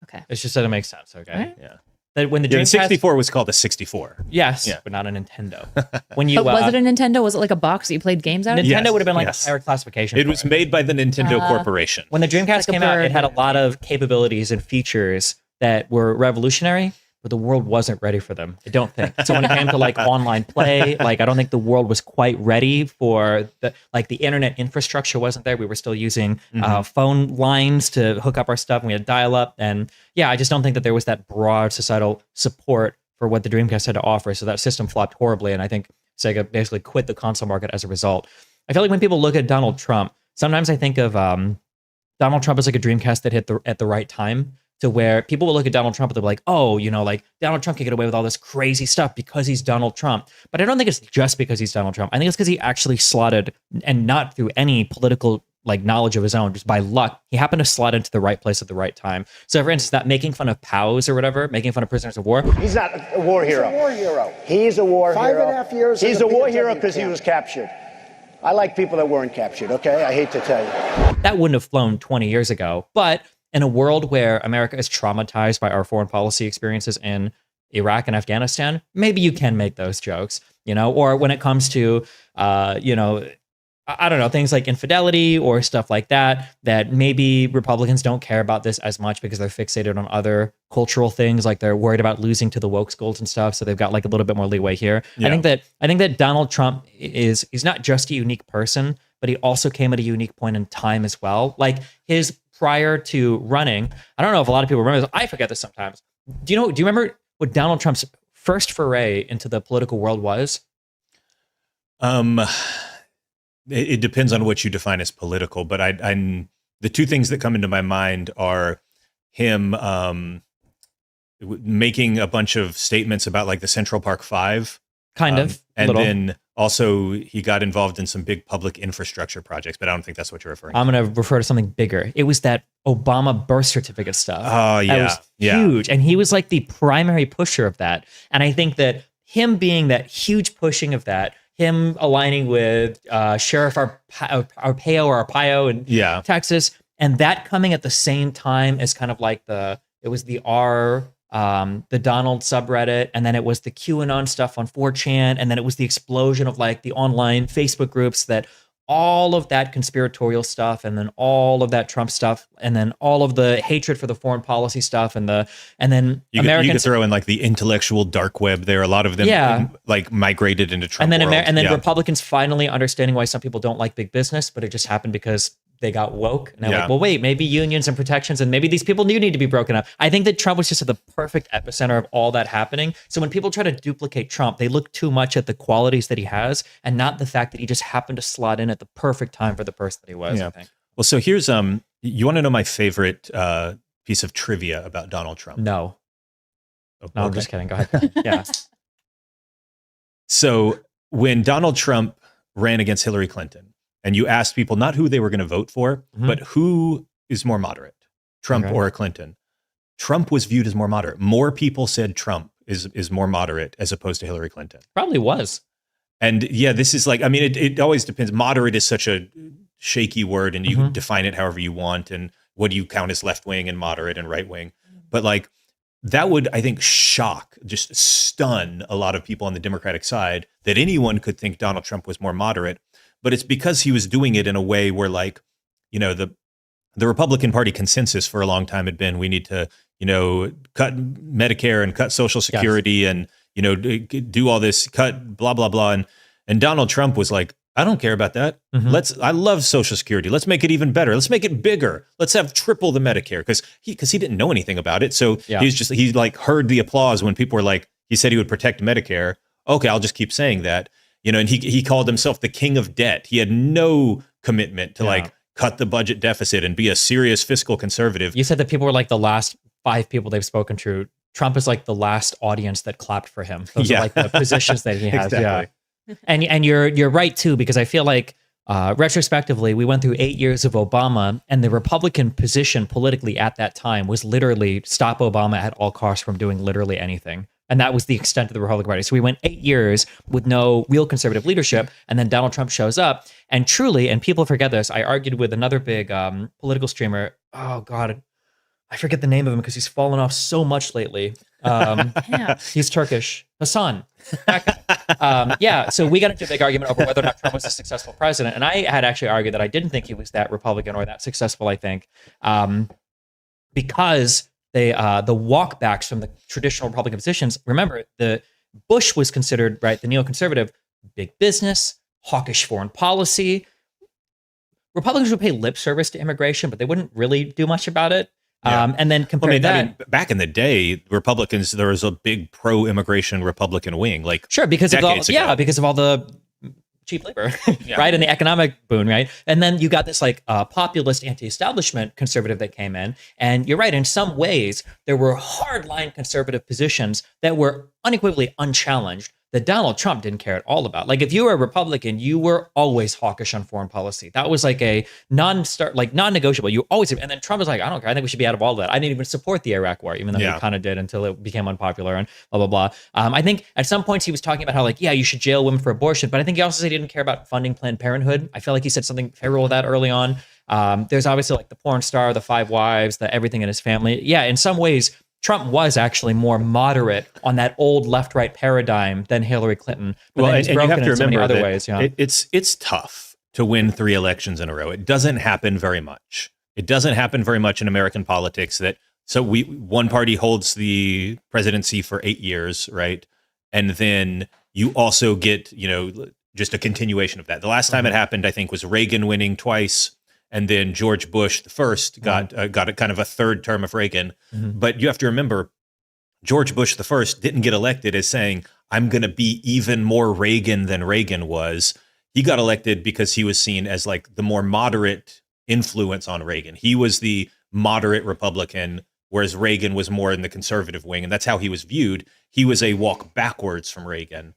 Okay. It's just that it makes sense. Okay. Right. Yeah. That when the The Dreamcast, 64 was called a 64. yes, Yeah. but not a Nintendo. When you But was it a Nintendo? Was it like a box that you played games out of? Nintendo Yes, would have been like yes. a higher classification. It for was made by the Nintendo Corporation. When the Dreamcast like a came out, bird. it had a lot of capabilities and features that were revolutionary, but the world wasn't ready for them. I don't think. So when it came to like online play, like I don't think the world was quite ready for the internet infrastructure wasn't there. We were still using phone lines to hook up our stuff, and we had dial up. And yeah, I just don't think that there was that broad societal support for what the Dreamcast had to offer. So that system flopped horribly, and I think Sega basically quit the console market as a result. I feel like when people look at Donald Trump, sometimes I think of Donald Trump as like a Dreamcast that hit at the right time, to where people will look at Donald Trump and they'll be like, oh, like Donald Trump can get away with all this crazy stuff because he's Donald Trump. But I don't think it's just because he's Donald Trump. I think it's because he actually slotted, and not through any political like knowledge of his own, just by luck, he happened to slot into the right place at the right time. So for instance, that making fun of POWs or whatever, making fun of prisoners of war. He's not a war hero. He's a war hero. He's a war hero. 5.5 years. He's a war hero because he camp. was captured. I like people that weren't captured, okay? I hate to tell you. That wouldn't have flown 20 years ago. But in a world where America is traumatized by our foreign policy experiences in Iraq and Afghanistan, maybe you can make those jokes, or when it comes to, I don't know, things like infidelity or stuff like that maybe Republicans don't care about this as much because they're fixated on other cultural things, like they're worried about losing to the woke schools and stuff. So they've got like a little bit more leeway here. Yeah. I think that Donald Trump he's not just a unique person, but he also came at a unique point in time as well. Like his prior to running, I don't know if a lot of people remember this. I forget this sometimes. Do you remember what Donald Trump's first foray into the political world was? It depends on what you define as political, but the two things that come into my mind are him making a bunch of statements about like the Central Park Five. Kind of. And little. then also he got involved in some big public infrastructure projects, but I don't think that's what you're referring to. I'm going to refer to something bigger. It was that Obama birth certificate stuff. Oh, yeah. That was huge. And he was like the primary pusher of that. And I think that him being that huge pushing of that, him aligning with Sheriff Arpaio in Texas, and that coming at the same time as kind of like the Donald subreddit, and then it was the QAnon stuff on 4chan, and then it was the explosion of like the online Facebook groups, that all of that conspiratorial stuff, and then all of that Trump stuff, and then all of the hatred for the foreign policy stuff, and then you could throw in like the intellectual dark web there. A lot of them like migrated into Trump world. And then Republicans finally understanding why some people don't like big business, but it just happened because they got woke. And they're like, well, wait, maybe unions and protections, and maybe these people do need to be broken up. I think that Trump was just at the perfect epicenter of all that happening. So when people try to duplicate Trump, they look too much at the qualities that he has and not the fact that he just happened to slot in at the perfect time for the person that he was, I think. Well, so here's, you want to know my favorite piece of trivia about Donald Trump? No. Oh, no, I'm just kidding. Go ahead. Yeah. So when Donald Trump ran against Hillary Clinton, and you asked people not who they were going to vote for, but who is more moderate, Trump or Clinton, Trump was viewed as more moderate. More people said Trump is more moderate as opposed to Hillary Clinton. Probably was. And yeah, this is like, I mean, it always depends. Moderate is such a shaky word, and you can define it however you want. And what do you count as left wing and moderate and right wing? But like, that would, I think, just stun a lot of people on the Democratic side, that anyone could think Donald Trump was more moderate. But it's because he was doing it in a way where, like, you know, the Republican Party consensus for a long time had been, we need to, you know, cut Medicare and cut Social Security and, you know, do all this, cut blah, blah, blah. And Donald Trump was like, I don't care about that. I love Social Security. Let's make it even better. Let's make it bigger. Let's have triple the Medicare, because he didn't know anything about it. So he like heard the applause when people were like, he said he would protect Medicare. Okay, I'll just keep saying that. You know, and he called himself the king of debt. He had no commitment to like cut the budget deficit and be a serious fiscal conservative. You said that people were like the last 5 people they've spoken to. Trump is like the last audience that clapped for him. Those are like the positions that he has. Exactly. Yeah. And you're right too, because I feel like retrospectively, we went through 8 years of Obama, and the Republican position politically at that time was literally stop Obama at all costs from doing literally anything. And that was the extent of the Republican Party. So we went 8 years with no real conservative leadership. And then Donald Trump shows up. And truly, and people forget this, I argued with another big political streamer. Oh, God, I forget the name of him because he's fallen off so much lately. He's Turkish. Hassan. So we got into a big argument over whether or not Trump was a successful president. And I had actually argued that I didn't think he was that Republican or that successful, I think, because the walkbacks from the traditional Republican positions. Remember, the Bush was considered, right, the neoconservative, big business, hawkish foreign policy. Republicans would pay lip service to immigration, but they wouldn't really do much about it. And then compare that. Back in the day, Republicans, there was a big pro-immigration Republican wing, like because of all the cheap labor, right? And the economic boon, right? And then you got this like populist anti-establishment conservative that came in. And you're right, in some ways, there were hardline conservative positions that were unequivocally unchallenged that Donald Trump didn't care at all about. Like, if you were a Republican, you were always hawkish on foreign policy. That was like a non-negotiable. You always, and then Trump was like, I don't care. I think we should be out of all of that. I didn't even support the Iraq war, even though he kind of did until it became unpopular and blah, blah, blah. I think at some points he was talking about how like, you should jail women for abortion. But I think he also said he didn't care about funding Planned Parenthood. I feel like he said something favorable with that early on. There's obviously like the porn star, the 5 wives, the everything in his family. Yeah, in some ways, Trump was actually more moderate on that old left-right paradigm than Hillary Clinton. But well, and you have to remember other that ways, it's tough to win 3 elections in a row. It doesn't happen very much. It doesn't happen very much in American politics. One party holds the presidency for 8 years, right? And then you also get, just a continuation of that. The last time it happened, I think, was Reagan winning twice. And then George Bush the first got a kind of a third term of Reagan. But you have to remember, George Bush the first didn't get elected as saying, I'm going to be even more Reagan than Reagan was. He got elected because he was seen as like the more moderate influence on Reagan. He was the moderate Republican whereas Reagan was more in the conservative wing, and that's how he was viewed. He was a walk backwards from Reagan.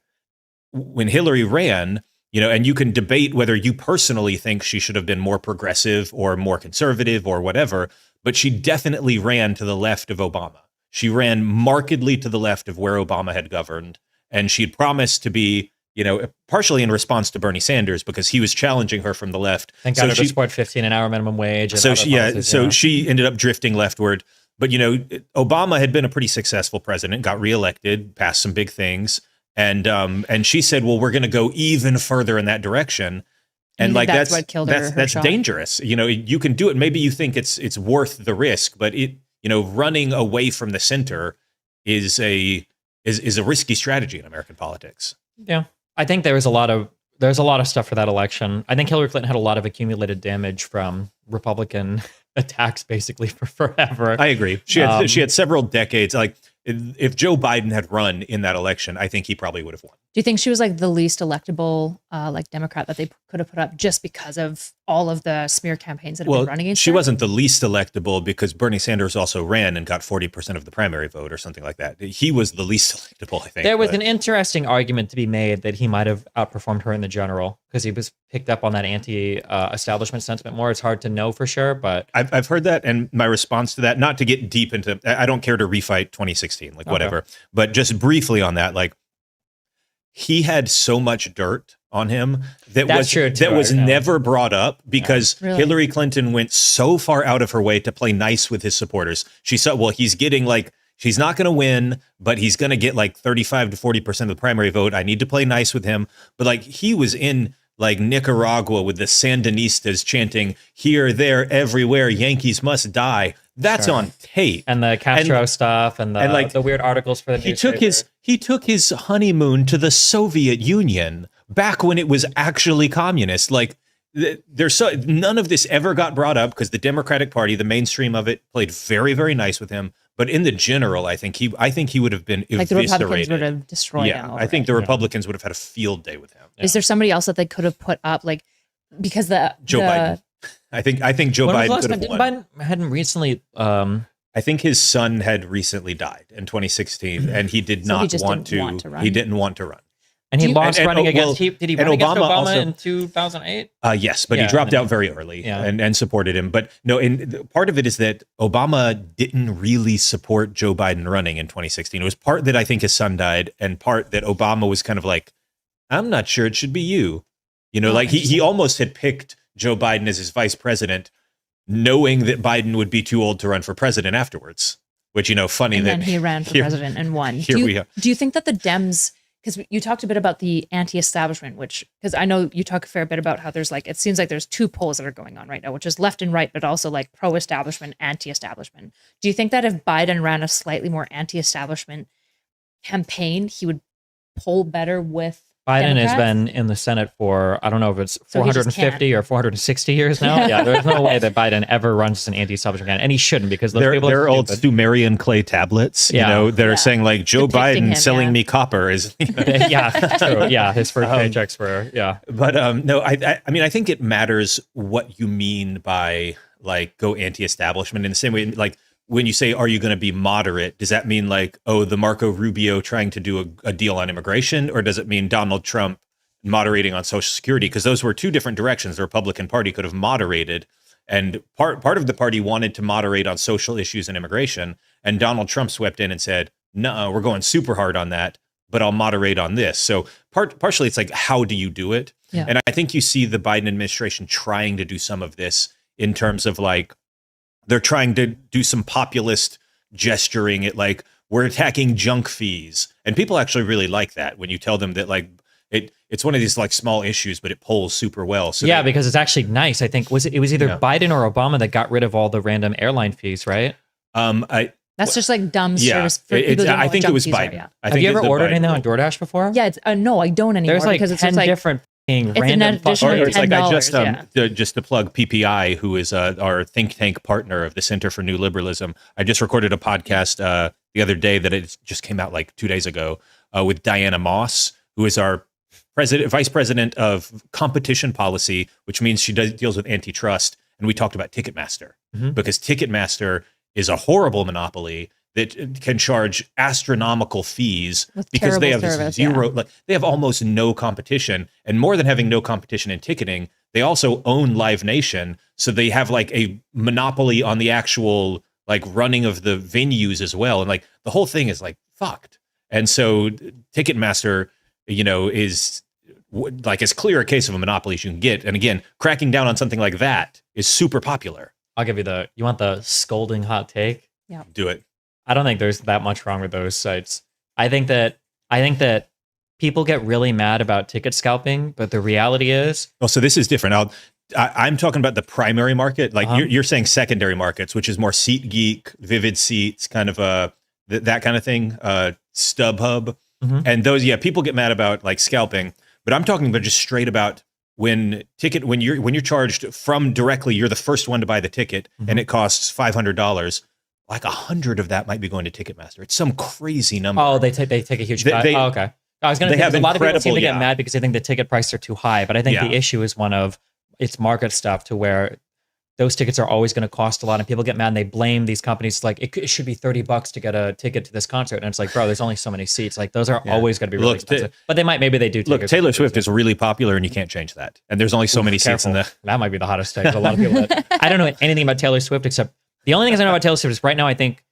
When Hillary ran, and you can debate whether you personally think she should have been more progressive or more conservative or whatever, but she definitely ran to the left of Obama. She ran markedly to the left of where Obama had governed, and she had promised to be, partially in response to Bernie Sanders because he was challenging her from the left. Thank God she support 15 an hour minimum wage. And she ended up drifting leftward. But, Obama had been a pretty successful president, got reelected, passed some big things. And she said, well, we're going to go even further in that direction. And like, that's what killed her. That's dangerous. You can do it. Maybe you think it's worth the risk, but running away from the center is a risky strategy in American politics. Yeah. I think there's a lot of stuff for that election. I think Hillary Clinton had a lot of accumulated damage from Republican attacks basically for forever. I agree. She had several decades. Like, if Joe Biden had run in that election, I think he probably would have won. Do you think she was like the least electable Democrat that they could have put up just because of all of the smear campaigns that have been running against she her? wasn't the least electable because Bernie Sanders also ran and got 40% of the primary vote or something like that. He was the least electable, I think. There was an interesting argument to be made that he might have outperformed her in the general because he was picked up on that anti-establishment sentiment more. It's hard to know for sure, but I've heard that, and my response to that, not to get deep into, I don't care to refight 2016, whatever, but just briefly on that, he had so much dirt on him that was never brought up because Hillary Clinton went so far out of her way to play nice with his supporters. She said, well, he's getting she's not going to win, but he's going to get 35 to 40% of the primary vote. I need to play nice with him. But he was in Nicaragua with the Sandinistas chanting here, there, everywhere, Yankees must die. That's on tape. And the Castro stuff and the weird articles for the newspaper. He took his honeymoon to the Soviet Union back when it was actually communist. None of this ever got brought up because the Democratic Party, the mainstream of it, played very, very nice with him. But in the general, I think he would have been eviscerated. The Republicans would have destroyed him. I think the Republicans would have had a field day with him. Is there somebody else that they could have put up? Because Joe Biden. I think Joe Biden could have won. Biden hadn't recently. I think his son had recently died in 2016, and he did not want to run. He didn't want to run. And he lost running against. Did he run against Obama in 2008? Yes, but he dropped out very early and supported him. But no, and part of it is that Obama didn't really support Joe Biden running in 2016. It was part that I think his son died, and part that Obama was kind of I'm not sure it should be you. He almost had picked Joe Biden as his vice president, knowing that Biden would be too old to run for president afterwards, which, funny and that then he ran for president and won. We are. Do you think that the Dems, because you talked a bit about the anti-establishment, because I know you talk a fair bit about how there's it seems like there's two poles that are going on right now, which is left and right, but also pro-establishment, anti-establishment. Do you think that if Biden ran a slightly more anti-establishment campaign, he would poll better with Biden Democrats? has been in the Senate for, I don't know if it's 450 or 460 years now. Yeah, there's no way that Biden ever runs as an anti-establishment candidate, and he shouldn't because those people they're old Sumerian clay tablets, that are saying Joe Depicting Biden him, selling me copper is. Yeah, true. Yeah, his first paychecks were But no, I think it matters what you mean by go anti-establishment in the same way when you say, are you going to be moderate? Does that mean the Marco Rubio trying to do a deal on immigration? Or does it mean Donald Trump moderating on Social Security? Because those were two different directions the Republican Party could have moderated. And part of the party wanted to moderate on social issues and immigration. And Donald Trump swept in and said, no, we're going super hard on that, but I'll moderate on this. So partially it's how do you do it? Yeah. And I think you see the Biden administration trying to do some of this in terms of they're trying to do some populist gesturing at we're attacking junk fees. And people actually really like that when you tell them that it's one of these small issues, but it polls super well. So because it's actually nice. I think it was either Biden or Obama that got rid of all the random airline fees, right? That's just dumb service for people who don't know I think what it was junk fees Biden. are, I Have think you ever it's the ordered Biden anything on rule. DoorDash before? Yeah, it's no, I don't anymore. There's because it's 10 just different random additional Or it's I $10, just to plug PPI, who is our think tank partner of the Center for New Liberalism. I just recorded a podcast the other day that it just came out 2 days ago with Diana Moss, who is our vice president of competition policy, which means she deals with antitrust. And we talked about Ticketmaster because Ticketmaster is a horrible monopoly that can charge astronomical fees With because they have terrible service, zero, like they have almost no competition. And more than having no competition in ticketing, they also own Live Nation. So they have like a monopoly on the actual like running of the venues as well. And like the whole thing is like fucked. And so Ticketmaster, is like as clear a case of a monopoly as you can get. And again, cracking down on something like that is super popular. I'll give you you want the scolding hot take? Do it. I don't think there's that much wrong with those sites. I think that people get really mad about ticket scalping, but the reality is, Oh, so this is different. I'm talking about the primary market. Like you're saying secondary markets, which is more SeatGeek, Vivid Seats, kind of that kind of thing. StubHub, and those. Yeah, people get mad about like scalping, but I'm talking about just straight about when you're charged from directly. You're the first one to buy the ticket, and it costs $500. Like 100 of that might be going to Ticketmaster. It's some crazy number. oh, they take a huge cut. Oh, okay. I was going to they say have a lot of people seem to get incredible- mad because they think the ticket prices are too high, but I think Yeah. the issue is one of it's market stuff to where those tickets are always going to cost a lot, and people get mad and they blame these companies like it should be $30 to get a ticket to this concert, and it's like, bro, there's only so many seats. Like those are always going to be really expensive. But maybe they do. Look, Taylor Swift is really popular, and you can't change that. And there's only so many seats in the. That might be the hottest take. A lot of people. I don't know anything about Taylor Swift except the only thing I know about Taylor Swift is right now I think.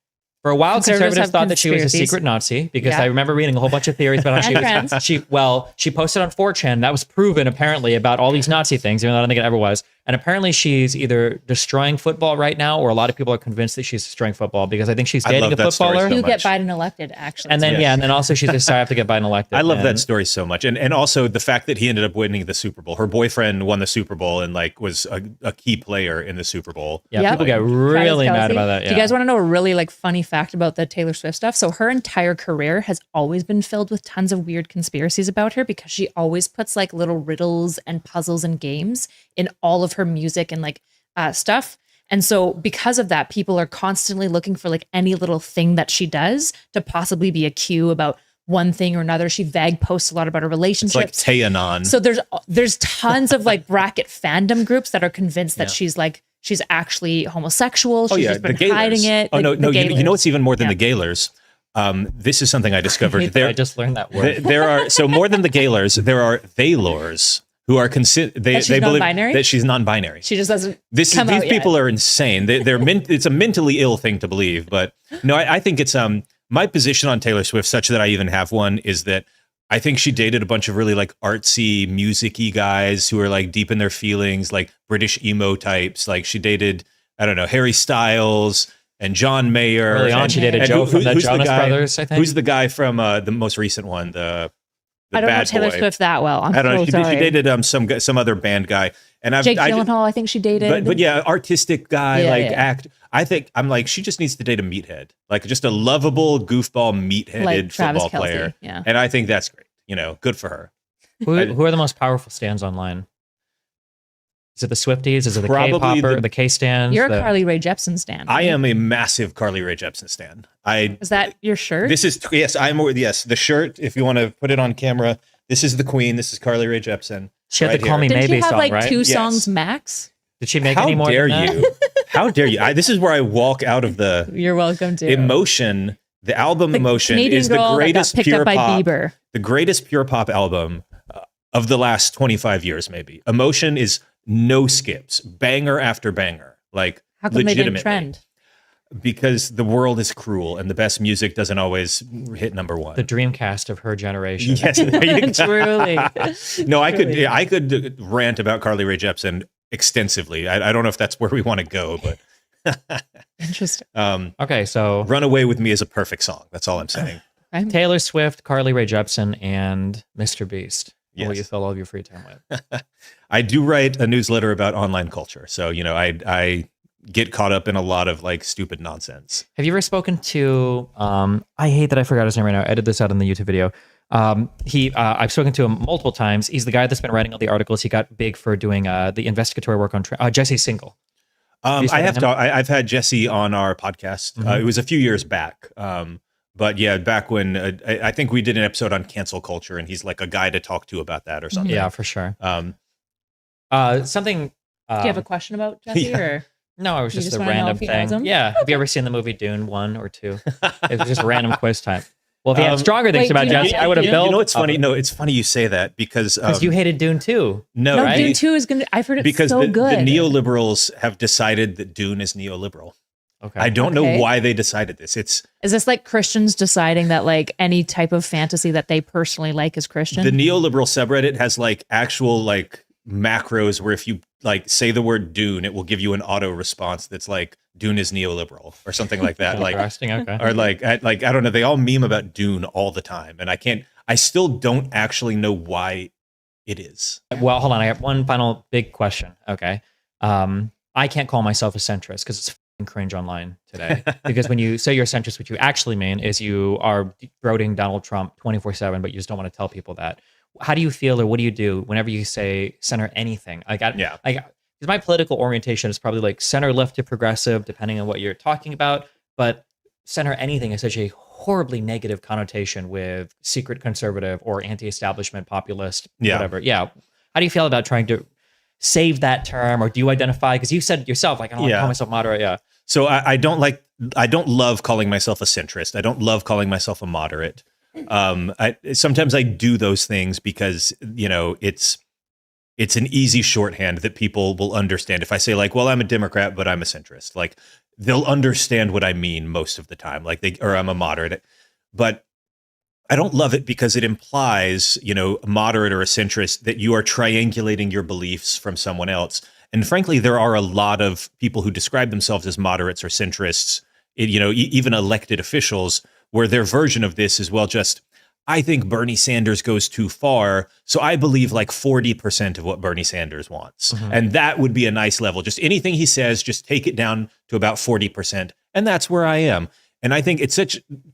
For a while, conservatives thought that she was a secret Nazi because I remember reading a whole bunch of theories about how she posted on 4chan. That was proven apparently about all these Nazi things, even though I don't think it ever was. And apparently she's either destroying football right now, or a lot of people are convinced that she's destroying football because I think she's dating a footballer. You get Biden elected, actually. And then, and then also she's decided to get Biden elected. I love that story so much. And also the fact that he ended up winning the Super Bowl. Her boyfriend won the Super Bowl and like was a key player in the Super Bowl. Yeah, people get really mad about that. Yeah. Do you guys want to know a really like funny fact about the Taylor Swift stuff? So her entire career has always been filled with tons of weird conspiracies about her because she always puts like little riddles and puzzles and games in all of her music and like stuff. And so because of that, people are constantly looking for like any little thing that she does to possibly be a cue about one thing or another. She vague posts a lot about her relationships. It's like Tayanon. So there's tons of like bracket fandom groups that are convinced that she's actually homosexual. She's just been hiding it. Oh, no. You know what's even more than the Gaylors? This is something I discovered. I just learned that word. There are, so more than the Gaylors, there are Thaylors who are they believe non-binary? that she's non-binary. She just doesn't These people are insane. It's a mentally ill thing to believe. But no, I think it's my position on Taylor Swift, such that I even have one, is that I think she dated a bunch of really like artsy, music-y guys who are like deep in their feelings, like British emo types. Like she dated, I don't know, Harry Styles and John Mayer. Early on, she dated Joe from the Jonas Brothers, I think. Who's the guy from the most recent one? The I don't know bad Taylor boy. Swift that well. I don't know. She dated some other band guy, and Jake Gyllenhaal. I think she dated. But yeah, artistic guy, Yeah. I think I'm like, she just needs to date a meathead, like just a lovable goofball meatheaded Like Travis football Kelce, player. yeah. And I think that's great. Good for her. Who are the most powerful stands online? Is it the Swifties? Is it the Probably K-popper, the K-stands? You're a Carly Rae Jepsen stan. I am a massive Carly Rae Jepsen stan. Is that your shirt? Yes, the shirt. If you want to put it on camera, this is the Queen. This is Carly Rae Jepsen. She had right the Call Me Didn't Maybe she have song, like right? two Yes. songs max? Did she make How any more dare than that? you? How dare you? This is where I walk out of the You're welcome to. Emotion. The album Emotion Canadian is the girl that got greatest picked pure up by pop. Bieber. The greatest pure pop album of the last 25 years, maybe. Emotion is no skips, banger after banger. Like, How come they didn't legitimately. trend? Because the world is cruel and the best music doesn't always hit number one. The Dreamcast of her generation. Yes, there you go. Truly. No, I could rant about Carly Rae Jepsen extensively. I don't know if that's where we want to go, but Interesting. Okay, so Run Away With Me is a perfect song. That's all I'm saying. Taylor Swift, Carly Rae Jepsen, and MrBeast. What will Yes. you fill all of your free time with? I do write a newsletter about online culture. So, I get caught up in a lot of like stupid nonsense. Have you ever spoken to? I hate that I forgot his name right now. I edited this out in the YouTube video. I've spoken to him multiple times. He's the guy that's been writing all the articles. He got big for doing the investigatory work on Jesse Single. I've had Jesse on our podcast. Mm-hmm. It was a few years back. But yeah, back when I think we did an episode on cancel culture, and he's like a guy to talk to about that or something. Yeah, for sure. Um, Something. Do you have a question about Jesse? yeah. Or No, it was You just just a wanna know random if he knows thing. him? Yeah. Have you ever seen the movie Dune 1 or 2? It was just random quiz time. Well, if you had stronger things wait, about do you know Jesse, what I would have Dune- built. You know what's funny? No, it's funny you say that because you hated Dune 2. no, No, right? Dune 2 is gonna. I've heard it's because so the good. neoliberals have decided that Dune is neoliberal. Okay. I don't know Okay. why they decided this. It's Is this like Christians deciding that like any type of fantasy that they personally like is Christian? the neoliberal subreddit has like actual like macros where if you like say the word Dune, it will give you an auto response that's like Dune is neoliberal or something like that. Like Interesting. Okay. or like I don't know. They all meme about Dune all the time, and I still don't actually know why it is. Well, hold on. I have one final big question. Okay. I can't call myself a centrist because it's f***ing cringe online today. Because when you say you're a centrist, what you actually mean is you are throating Donald Trump 24/7, but you just don't want to tell people that. How do you feel, or what do you do whenever you say center anything? Because my political orientation is probably like center left to progressive, depending on what you're talking about. But center anything is such a horribly negative connotation with secret conservative or anti-establishment populist, whatever. Yeah. How do you feel about trying to save that term, or do you identify? Because you said yourself, like, I don't want to call myself moderate. Yeah. So I don't love calling myself a centrist. I don't love calling myself a moderate. Sometimes I do those things because, you know, it's an easy shorthand that people will understand. If I say like, well, I'm a Democrat, but I'm a centrist, like they'll understand what I mean most of the time. Or I'm a moderate, but I don't love it because it implies, you know, a moderate or a centrist, that you are triangulating your beliefs from someone else. And frankly, there are a lot of people who describe themselves as moderates or centrists, you know, even elected officials, where their version of this is, well, just, I think Bernie Sanders goes too far, so I believe like 40% of what Bernie Sanders wants. Mm-hmm. And that would be a nice level. Just anything he says, just take it down to about 40%. And that's where I am. And I think it's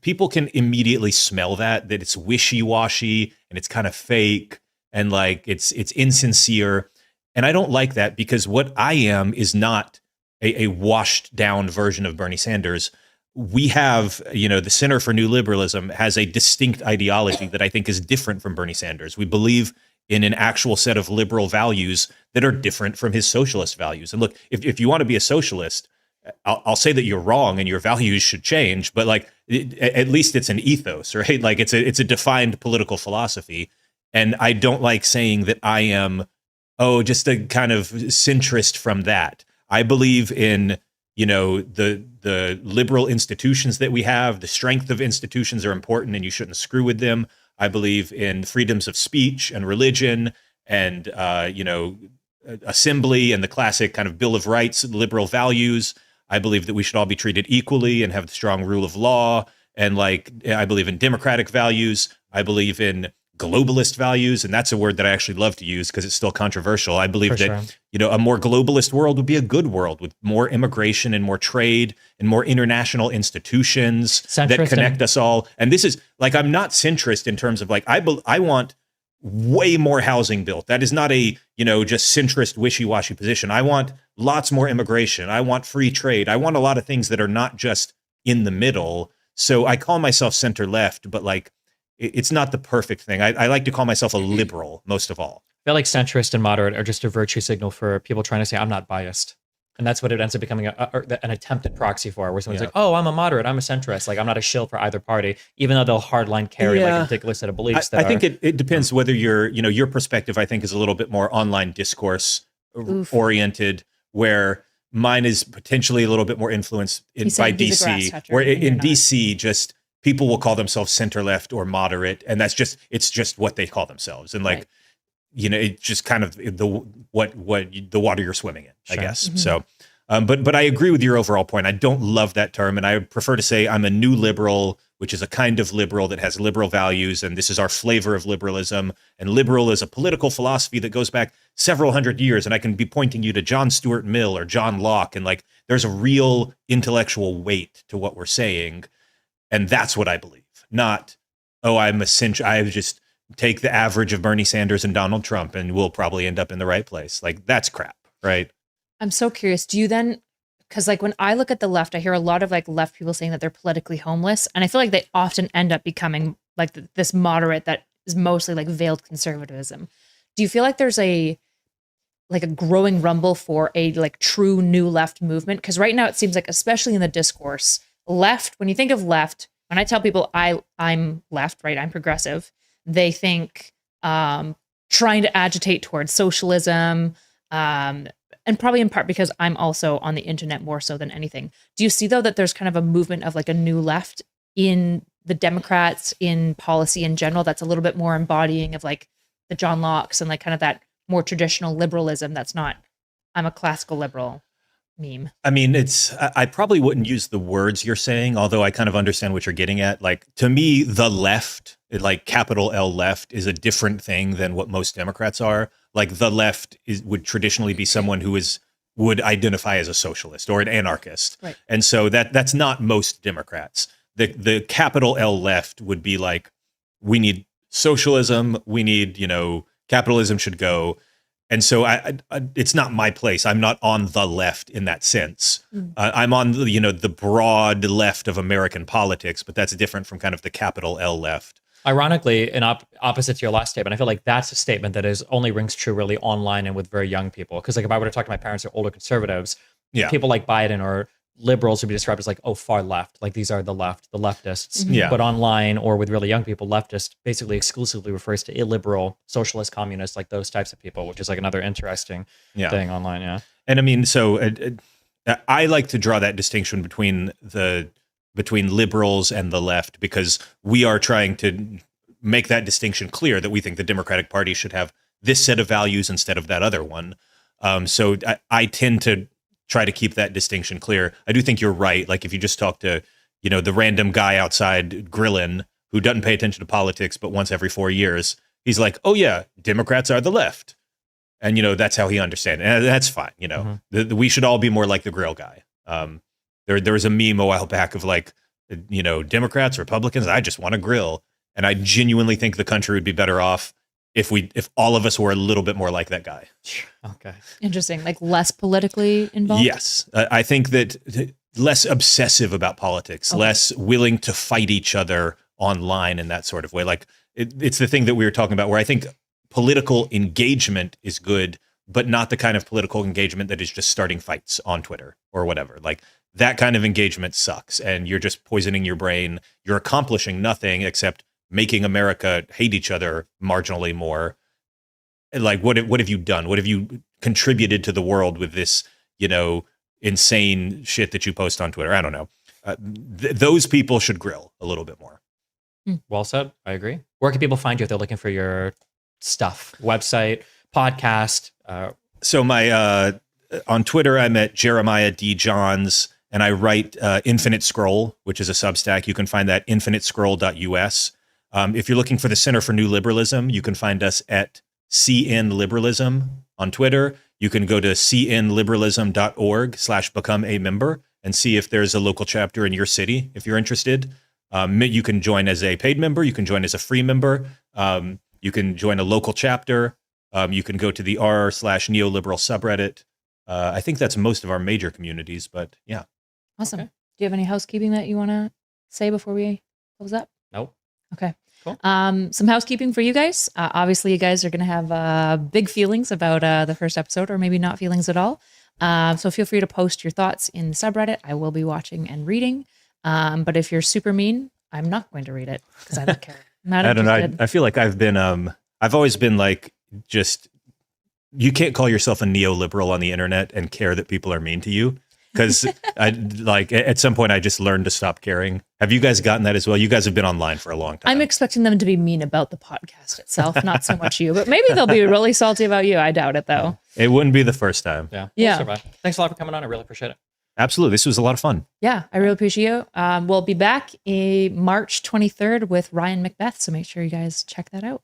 people can immediately smell that it's wishy-washy and it's kind of fake and like it's insincere. And I don't like that, because what I am is not a washed down version of Bernie Sanders. We have, you know, the Center for New Liberalism has a distinct ideology that I think is different from Bernie Sanders. We believe in an actual set of liberal values that are different from his socialist values. And look, if you want to be a socialist, I'll say that you're wrong and your values should change, but like at least it's an ethos, right? Like it's a defined political philosophy. And I don't like saying that I am, just a kind of centrist from that. I believe in, you know, the liberal institutions that we have. The strength of institutions are important and you shouldn't screw with them. I believe in freedoms of speech and religion and, you know, assembly and the classic kind of Bill of Rights, liberal values. I believe that we should all be treated equally and have the strong rule of law. And like, I believe in democratic values. I believe in globalist values. And that's a word that I actually love to use because it's still controversial. I believe that, you know, a more globalist world would be a good world with more immigration and more trade and more international institutions that connect us all. And this is like, I'm not centrist in terms of like, I want way more housing built. That is not a, you know, just centrist wishy-washy position. I want lots more immigration. I want free trade. I want a lot of things that are not just in the middle. So I call myself center left, but like, it's not the perfect thing. I like to call myself a liberal most of all. I feel like centrist and moderate are just a virtue signal for people trying to say, I'm not biased. And that's what it ends up becoming an attempted proxy for, where someone's like, oh, I'm a moderate, I'm a centrist. Like, I'm not a shill for either party, even though they'll hardline carry like a particular set of beliefs. I think it depends whether you're, you know, your perspective, I think, is a little bit more online discourse oriented, where mine is potentially a little bit more influenced by DC, where in DC, just people will call themselves center left or moderate. And it's just what they call themselves. And like, you know, it's just kind of the water you're swimming in, I guess. Mm-hmm. So, but I agree with your overall point. I don't love that term, and I prefer to say I'm a new liberal, which is a kind of liberal that has liberal values, and this is our flavor of liberalism. And liberal is a political philosophy that goes back several hundred years, and I can be pointing you to John Stuart Mill or John Locke, and like there's a real intellectual weight to what we're saying, and that's what I believe. Not, I just take the average of Bernie Sanders and Donald Trump and we'll probably end up in the right place. Like, that's crap, right? I'm so curious. Do you then, because like when I look at the left, I hear a lot of like left people saying that they're politically homeless. And I feel like they often end up becoming like this moderate that is mostly like veiled conservatism. Do you feel like there's like a growing rumble for a like true new left movement? Because right now it seems like, especially in the discourse, left, when you think of left, when I tell people I'm left, right, I'm progressive, they think trying to agitate towards socialism, and probably in part because I'm also on the internet more so than anything. Do you see though that there's kind of a movement of like a new left in the Democrats, in policy in general, that's a little bit more embodying of like the John Locke's and like kind of that more traditional liberalism that's not, I'm a classical liberal meme? I mean, I probably wouldn't use the words you're saying, although I kind of understand what you're getting at. Like, to me, the left, like capital L left, is a different thing than what most Democrats are. Like, the left would traditionally be someone who would identify as a socialist or an anarchist. Right. And so that's not most Democrats. The capital L left would be like, we need socialism, we need, capitalism should go. And so it's not my place. I'm not on the left in that sense. I'm on the broad left of American politics, but that's different from kind of the capital L left. Ironically, in opposite to your last statement, I feel like that's a statement that only rings true really online and with very young people. Because like if I were to talk to my parents or older conservatives, people like Biden or liberals would be described as like, oh, far left. Like these are the leftists. Yeah. But online or with really young people, leftist basically exclusively refers to illiberal, socialist, communist, like those types of people, which is like another interesting thing online. Yeah. And I mean, so I like to draw that distinction between liberals and the left, because we are trying to make that distinction clear that we think the Democratic Party should have this set of values instead of that other one. So I tend to try to keep that distinction clear. I do think you're right. Like if you just talk to, the random guy outside grilling who doesn't pay attention to politics, but once every 4 years, he's like, oh yeah, Democrats are the left. And, that's how he understands it. And that's fine. We should all be more like the grill guy. There was a meme a while back of like, Democrats, Republicans, I just want to grill. And I genuinely think the country would be better off if all of us were a little bit more like that guy. Okay. Interesting. Like less politically involved? Yes. I think that less obsessive about politics, less willing to fight each other online in that sort of way. Like it's the thing that we were talking about where I think political engagement is good, but not the kind of political engagement that is just starting fights on Twitter or whatever. Like that kind of engagement sucks and you're just poisoning your brain. You're accomplishing nothing except making America hate each other marginally more. Like, what have you done? What have you contributed to the world with this, insane shit that you post on Twitter? I don't know. Those people should grill a little bit more. Well said. I agree. Where can people find you if they're looking for your stuff? Website, podcast? So my on Twitter, I'm at Jeremiah D. Johns, and I write Infinite Scroll, which is a Substack. You can find that infinitescroll.us. If you're looking for the Center for New Liberalism, you can find us at CN Liberalism on Twitter. You can go to cnliberalism.org/become a member and see if there's a local chapter in your city. If you're interested, you can join as a paid member. You can join as a free member. You can join a local chapter. You can go to the r/neoliberal subreddit. I think that's most of our major communities, but yeah. Awesome. Okay. Do you have any housekeeping that you want to say before we close up? Nope. Okay. Cool. Some housekeeping for you guys. Obviously, you guys are going to have big feelings about the first episode, or maybe not feelings at all. So feel free to post your thoughts in the subreddit. I will be watching and reading. But if you're super mean, I'm not going to read it because I don't care. I don't know. I feel like I've always been like, just, you can't call yourself a neoliberal on the internet and care that people are mean to you. Because at some point I just learned to stop caring. Have you guys gotten that as well? You guys have been online for a long time. I'm expecting them to be mean about the podcast itself, not so much you, but maybe they'll be really salty about you. I doubt it though. It wouldn't be the first time. Yeah. Yeah. We'll survive. Thanks a lot for coming on. I really appreciate it. Absolutely. This was a lot of fun. Yeah, I really appreciate you. We'll be back March 23rd with Ryan Macbeth. So make sure you guys check that out.